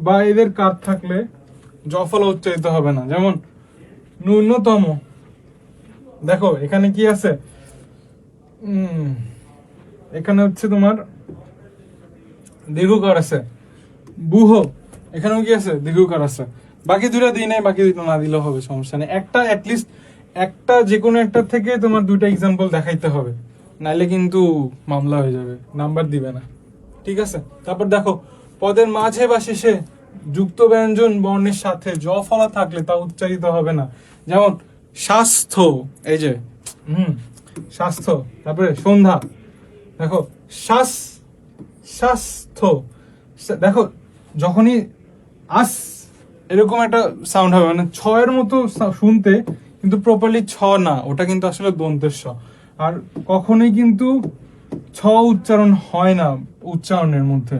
বা এদের কার থাকলে জ ফলা উচ্চারিত হবে না। যেমন ন্যূনতম, দেখো এখানে কি আছে? এখানে হচ্ছে তোমার দীর্ঘকার আছে। বুহ, এখানেও কি আছে? দীর্ঘকার আছে। বাকি দুইটা দিই নাই, বাকি দুইটা না দিলেও হবে, সমস্যা নেই। একটা অ্যাটলিস্ট একটা যে কোনো একটা থেকে তোমার দুইটা এক্সাম্পল দেখাইতে হবে, নাইলে কিন্তু মামলা হয়ে যাবে, নাম্বার দিবে না। ঠিক আছে? তারপর দেখো পদের মাঝে বা শেষে যুক্ত ব্যঞ্জন বর্ণের সাথে জ ফলা থাকলে তা উচ্চারিত হবে না। যেমন স্বাস্থ্য, এই যে স্বাস্থ্য। তারপরে সন্ধ্যা, দেখো স্বাস্থ্য। দেখো যখনই আস এরকম একটা সাউন্ড হবে, মানে ছ এর মতো শুনতে, কিন্তু প্রপারলি ছ না, ওটা কিন্তু আসলে দন্তের স। আর কখনোই কিন্তু ছ উচ্চারণ হয় না উচ্চারণের মধ্যে।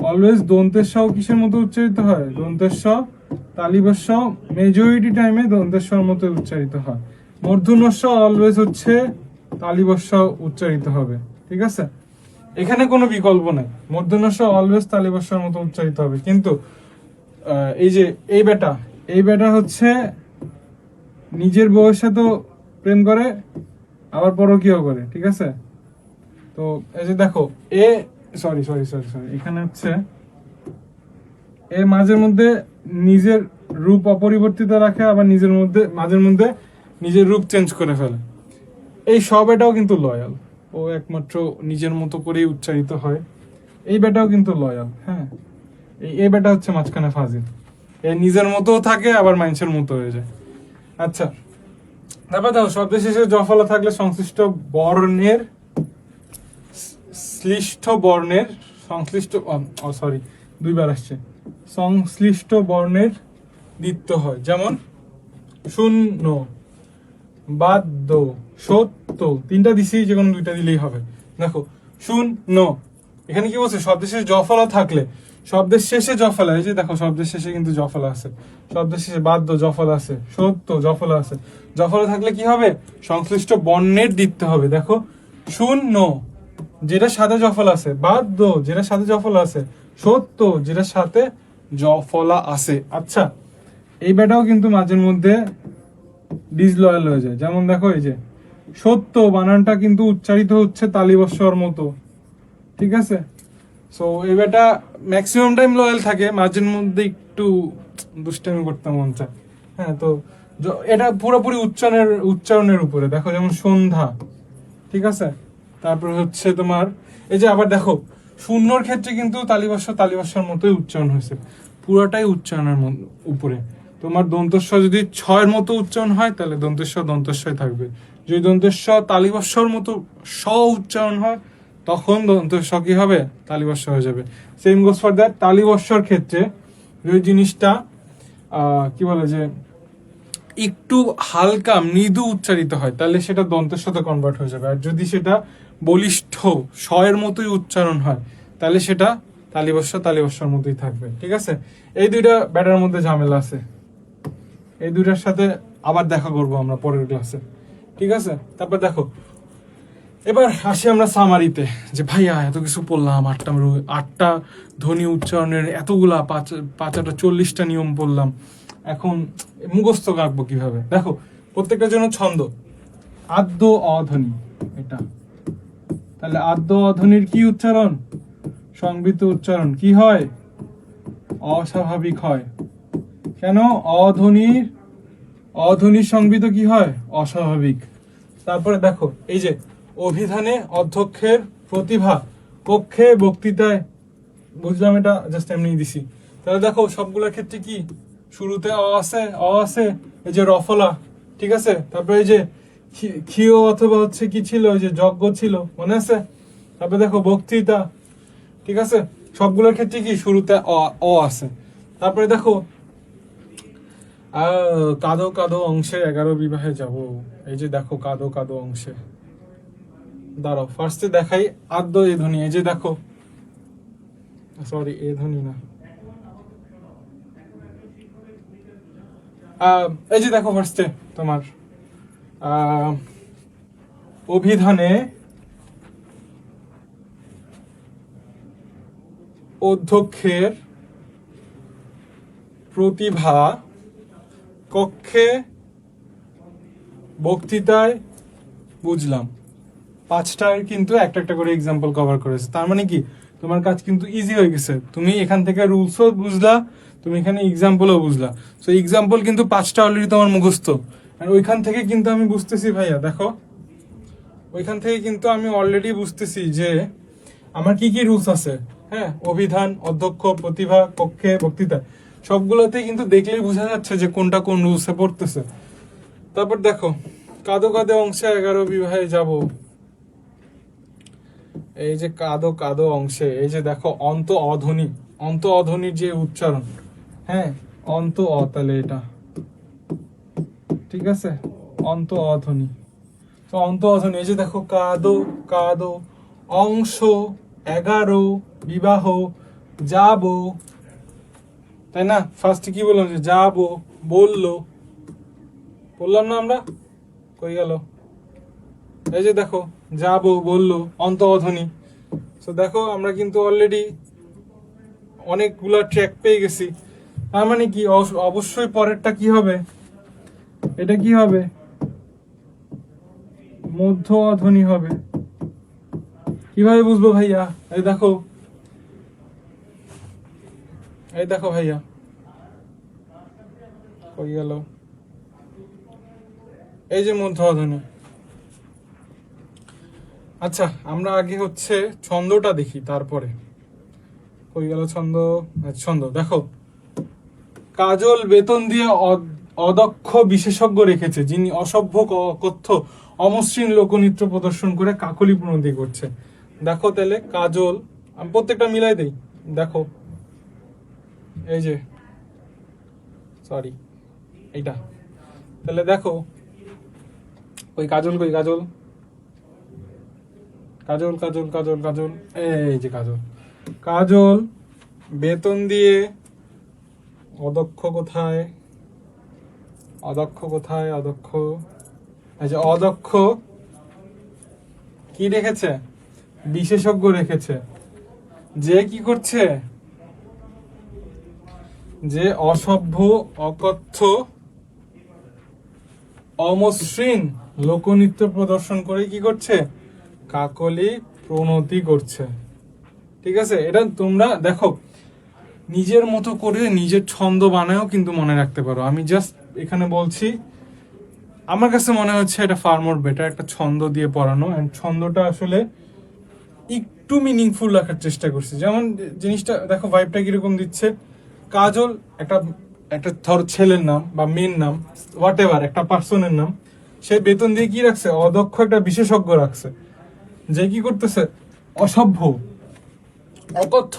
অলওয়েজ দন্তের স কিসের মতো উচ্চারিত হয়? দন্তের স, তালিবস্য মেজরিটি টাইমে দন্তের স্বর মতো উচ্চারিত হয়। মূর্ধন্য স অলওয়েজ হচ্ছে তালিবস্য উচ্চারিত হবে। ঠিক আছে? এখানে কোনো বিকল্প নাই, মূর্ধন্য স অলওয়েজ তালিবস্যর মতো উচ্চারিত হবে। কিন্তু এই যে এই বেটা হচ্ছে নিজের বউয়ের সাথে প্রেম করে, আবার পরকীয় করে। ঠিক আছে? তো এই যে দেখো এ সরি এখানে হচ্ছে এ মাঝের মধ্যে নিজের রূপ অপরিবর্তিত রাখে, আবার মাঝের মধ্যে নিজের রূপ চেঞ্জ করে ফেলে। এই সব এটাও কিন্তু লয়াল, ও একমাত্র নিজের মতো করেই উচ্চারিত হয়। এই বেটাও কিন্তু লয়াল, হ্যাঁ। এই বেটা হচ্ছে মাঝখানে ফাজিল, এ নিজের মতো থাকে আবার মানুষের মতো হয়ে যায়। আচ্ছা, তারপর দেখো শব্দের শেষে জ ফলা থাকলে সংশ্লিষ্ট বর্ণের দুইবার আসছে, সংশ্লিষ্ট বর্ণের দ্বিত্ব হয়। যেমন শূন্য, বাদ্য, সত্য, তিনটা দিছি, যে কোনো দুইটা দিলেই হবে। দেখো শূন্য, এখানে কি বলছে? শব্দের শেষে জ ফলা থাকলে, শব্দের শেষে জ ফলা, এই যে দেখো শব্দের শেষে কিন্তু জ ফলা আছে, শব্দের শেষে বাদ্য জ ফলা আছে, সত্য জ ফলা আছে। জ ফলা থাকলে কি হবে? সংশ্লিষ্ট বর্ণের দ্বিত্ব হবে। দেখো শূন্য যেটা সাথে জ ফলা আছে, বাদ্য যেটা সাথে জ ফলা আছে, সত্য যেটার সাথে জ ফলা আছে। আচ্ছা, এই বেটাও কিন্তু মাঝের মধ্যে ডিসলয়াল হয়ে যায়। যেমন দেখো এই যে সত্য বানানটা কিন্তু উচ্চারিত হচ্ছে তালিবস্যর মতো। ঠিক আছে? সো এই বেটা ম্যাক্সিমাম টাইম লয়াল থাকে, মাঝের মধ্যে একটু দুষ্টামি করতে মন চায়। হ্যাঁ, তো এটা পুরোপুরি উচ্চারণের উপরে। দেখো যেমন সন্ধ্যা, ঠিক আছে? তারপর হচ্ছে তোমার এই যে আবার দেখো শূন্যর ক্ষেত্রে কিন্তু তালিবস্যর মতোই উচ্চারণ হয়েছে, পুরোটাই উচ্চারণের উপরে। তোমার দন্তস্ব যদি ছয়ের মতো উচ্চারণ হয় তাহলে দন্তস্বই থাকবে। যদি দন্তস্ব তালিবস্যর মতো স উচ্চারণ হয় তখন দন্তস্ব কি হবে? তালিবস্য হয়ে যাবে। সেম গোস ফর দ্যাট, তালিবস্যর ক্ষেত্রে যদি জিনিসটা কি বলে যে একটু হালকা মৃদু উচ্চারিত হয় তাহলে সেটা দন্তের সাথে কনভার্ট হয়ে যাবে। আর যদি সেটা বলিষ্ঠ স্বয়ের মতোই উচ্চারণ হয় তাহলে সেটা তালিবস্যর মতোই থাকবে। ঠিক আছে? এই দুইটা ব্যাটার মধ্যে ঝামেলা আছে, এই দুইটার সাথে আবার দেখা করব আমরা পরের ক্লাসে। ঠিক আছে? তারপর দেখো এবার আসি আমরা সামারিতে, যে ভাইয়া এত কিছু পড়লাম, আটটা ধ্বনি উচ্চারণের এতগুলা 40টা নিয়ম পড়লাম, এখন মুখস্থ রাখবো কিভাবে? দেখো প্রত্যেকটার জন্য ছন্দ, আদ্য অধ্বনি এটা, তাহলে আদ্য অধ্বনির কি উচ্চারণ? সংবৃত উচ্চারণ। কি হয়? অস্বাভাবিক হয়। কেন? অধ্বনির সংবৃত কি হয়? অস্বাভাবিক। তারপরে দেখো এই যে অভিধানে অধ্যক্ষের প্রতিভা, কক্ষে বক্তৃতায়, বুঝলাম এটা জাস্ট এমনি দিছি। তাহলে দেখো সবগুলোর ক্ষেত্রে কি শুরুতে অ আছে, এই যে রফলা, ঠিক আছে, তারপরে এই যে ক্ষিয় অথবা হচ্ছে কি ছিল, ওই যে যজ্ঞ ছিল, মনে আছে, তারপরে দেখো বক্তৃতা, ঠিক আছে, সবগুলোর ক্ষেত্রে কি শুরুতে অ আছে। তারপরে দেখো কাদো কাদো অংশে 11 বিবাহে যাব, এই যে দেখো কাদো কাদো অংশে, দাঁড়াও ফার্স্টে দেখাই আদ্য এ ধ্বনি, এই যে দেখো, সরি এ ধ্বনি না, এই যে দেখো ফার্স্টে তোমার অভিধানে অধ্যক্ষের প্রতিভা, কক্ষে বক্তৃতায় বুঝলাম। 5টার কিন্তু একটা একটা করে এক্সাম্পল কভার করেছে, তার মানে কি তোমার কাজ কিন্তু ইজি হয়ে গেছে, তুমি এখান থেকে রুলসও বুঝলা, তুমি এখানে এক্সাম্পলও বুঝলা। সো এক্সাম্পল কিন্তু 5টা অলরেডি তোমার মুখস্থ, আর ওইখান থেকে কিন্তু আমি বুঝতেছি ভাইয়া, দেখো ওইখান থেকে কিন্তু আমি অলরেডি বুঝতেছি যে আমার কি কি রুলস আছে। হ্যাঁ, অভিধান, অধ্যক্ষ, প্রতিভা, কক্ষে, বক্তৃতা, সবগুলোতে কিন্তু দেখলেই বোঝা যাচ্ছে যে কোনটা কোন রুলসে পড়তেছে। তারপর দেখো কাদো কাদো অংশে 11 বিবাহে যাব, এই যে কাদো কাদো অংশে, এই যে দেখো অন্ত অধ্বনি, অন্ত অধ্বনির যে উচ্চারণ, হ্যাঁ অন্ত অ, তাহলে এটা ঠিক আছে, অন্ত অধ্বনি, তো অন্ত অধ্বনি, এই যে দেখো কাদো কাদো অংশ 11 বিবাহ যাব, তাই না, ফার্স্টে কি বললাম যে যাব, বললাম না আমরা, কই গেল, এই যে দেখো যাব বললো, অন্ত অধ্বনি। তো দেখো আমরা কিন্তু অলরেডি অনেকগুলা ট্র্যাক পেয়ে গেছি, তার মানে কি অবশ্যই পরেরটা কি হবে, এটা কি হবে, মধ্য অধ্বনি হবে। কিভাবে বুঝবো ভাইয়া, এই দেখো ভাইয়া, কই গেল, এই যে মধ্য অধ্বনি। আচ্ছা আমরা আগে হচ্ছে ছন্দটা দেখি, তারপরে কই গেল ছন্দ, ছন্দ দেখো, কাজল বেতন দিয়ে অদক্ষ বিশেষজ্ঞ রেখেছে, যিনি অসভ্য কথ্য অমসৃণ লোকনৃত্য প্রদর্শন করে কাকলি প্রণতি করছে। দেখো তাহলে কাজল, আমি প্রত্যেকটা মিলাই দেই, দেখো এই যে সরি এইটা, তাহলে দেখো ওই কাজল, কই কাজল, কাজল কাজল কাজল কাজল, এই যে কাজল, কাজল বেতন দিয়ে অদক্ষ কোথায়, অদক্ষ, এই যে অদক্ষ কি রেখেছে, বিশেষজ্ঞ রেখেছে, যে কি করছে, যে অসভ্য অকথ্য অমসৃণ লোকনৃত্য প্রদর্শন করে কি করছে, কাকলি প্রণতি করছে। ঠিক আছে, এটা তোমরা দেখো নিজের মতো করে নিজের ছন্দ বানায়ও কিন্তু মনে রাখতে পারো। আমি জাস্ট এখানে বলছি, আমার কাছে মনে হচ্ছে এটা ফার মোর বেটার একটা ছন্দ দিয়ে পড়ানো, এন্ড ছন্দটা আসলে একটু মিনিংফুল রাখার চেষ্টা করছি। যেমন জিনিসটা দেখো ভাইবটা কিরকম দিচ্ছে, কাজল একটা একটা ধর ছেলের নাম বা মেয়ের নাম, হোয়াট এভার একটা পার্সনের নাম, সে বেতন দিয়ে কি রাখছে, অদক্ষ একটা বিশেষজ্ঞ রাখছে, যে কি করতেছে, অসভ্য অকথ্য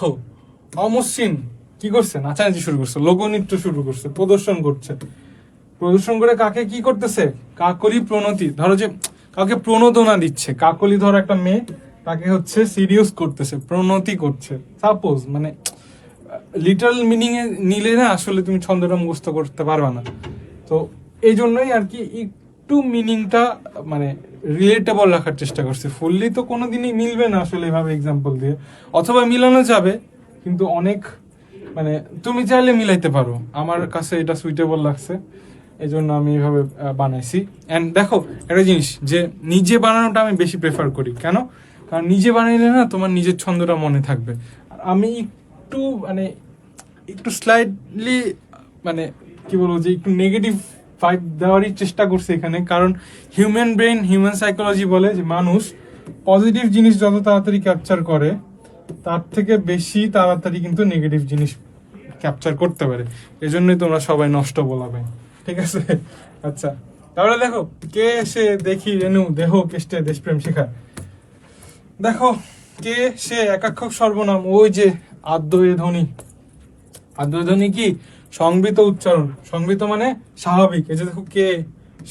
অমসৃণ কি করছে, নাচানাচি শুরু করছে, লোকনৃত্য শুরু করছে, প্রদর্শন করে কাকে কি করতেছে, কাকলি প্রণতি, ধরো যে কাউকে প্রণোদনা দিচ্ছে, কাকলি ধরো একটা মেয়ে, তাকে হচ্ছে সিরিয়াস করতেছে, প্রণতি করছে, সাপোজ, মানে লিটারাল মিনিং এ নিলে না আসলে তুমি ছন্দটা মুখস্থ করতে পারবা না। তো এই জন্যই আর কি একটু মিনিংটা মানে রিলেটেবল রাখার চেষ্টা করছি। ফুললি তো কোনোদিনই মিলবে না আসলে এভাবে এক্সাম্পল দিয়ে, অথবা মিলানো যাবে কিন্তু অনেক মানে তুমি চাইলে মিলাইতে পারো। আমার কাছে এটা সুইটেবল লাগছে, এই জন্য আমি এইভাবে বানাইছি। অ্যান্ড দেখো একটা জিনিস, যে নিজে বানানোটা আমি বেশি প্রেফার করি, কেন, কারণ নিজে বানাইলে না তোমার নিজের ছন্দটা মনে থাকবে। আর আমি একটু স্লাইডলি মানে কি বলবো, যে একটু নেগেটিভ ভাইব দেওয়ারই চেষ্টা করছে এখানে, কারণ হিউম্যান ব্রেন, হিউম্যান সাইকোলজি বলে যে মানুষ পজিটিভ জিনিস যত তাড়াতাড়ি ক্যাপচার করে তার থেকে বেশি তাড়াতাড়ি কিন্তু নেগেটিভ জিনিস ক্যাপচার করতে পারে, এজন্যই তোমরা সবাই নষ্ট বলাবে, ঠিক আছে? আচ্ছা, তাহলে দেখো, কে সে দেখি রেণু দেহ কেষ্টে দেশপ্রেম শিখায়। দেখো, কে সে একাক্ষর সর্বনাম, ওই যে আদ্য এ ধ্বনি। আদ্য এ ধ্বনি কি? সংবিত উচ্চারণ। সংবিত মানে স্বাভাবিক। এই যে দেখো, কে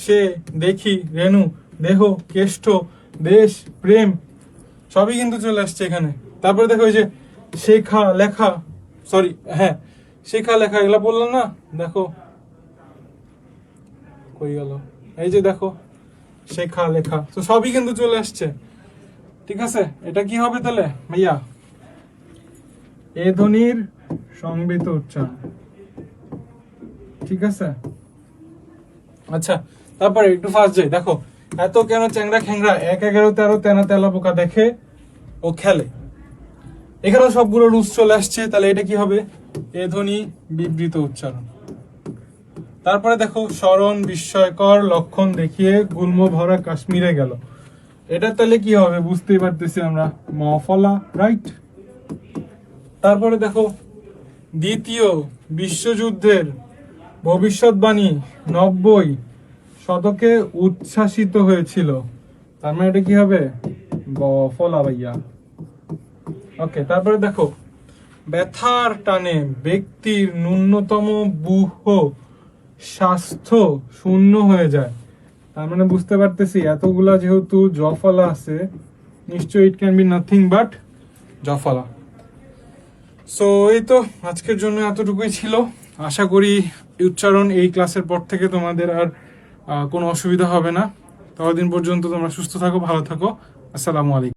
সে দেখি রেণু দেহ কেষ্ট দেশ প্রেম, সবই কিন্তু চলে আসছে এখানে। তারপরে দেখো, এই যে শেখা লেখা, সরি হ্যাঁ, শেখা লেখা এগুলা বললাম না, দেখো কই গেল, এই যে দেখো শেখা লেখা, তো সবই কিন্তু চলে আসছে, ঠিক আছে? এটা কি হবে তাহলে ভাইয়া? এ ধ্বনির সংবিত উচ্চারণ, ঠিক আছে? আচ্ছা, তারপরে একটু ফাস্ট যাই। দেখো, এত কেন চ্যাংরা খ্যাংরা, 1-11-13 তেনা তেলা পোকা দেখে ও খেলে, এখানেও সবগুলো রুলস চলে আসছে। তাহলে এটা কি হবে? এ ধ্বনি বিবৃত উচ্চারণ। তারপরে দেখো, স্মরণ বিস্ময়কর লক্ষণ দেখিয়ে গুল্ম ভরা কাশ্মীরে গেল, এটা তাহলে কি হবে? বুঝতেই পারতেছি আমরা, মফলা, রাইট? তারপরে দেখো, দ্বিতীয় বিশ্বযুদ্ধের ভবিষ্যৎবাণী 90 শতকে উচ্ছ্বাসিত হয়েছিল, তার মানে এটা কি হবে? বফলা ভাইয়া। ওকে, তারপরে দেখো, ব্যথার টানে ব্যক্তির ন্যূনতম বুহ স্বাস্থ্য শূন্য হয়ে যায়, তার মানে বুঝতে পারতেছি এতগুলা যেহেতু জফলা আছে, নিশ্চয়ই it can be nothing but জফলা। সো এই তো আজকের জন্য এতটুকুই ছিল। আশা করি উচ্চারণ এই ক্লাসের পর থেকে তোমাদের আর কোনো অসুবিধা হবে না। ততদিন পর্যন্ত তোমরা সুস্থ থাকো, ভালো থাকো। আসসালামু আলাইকুম।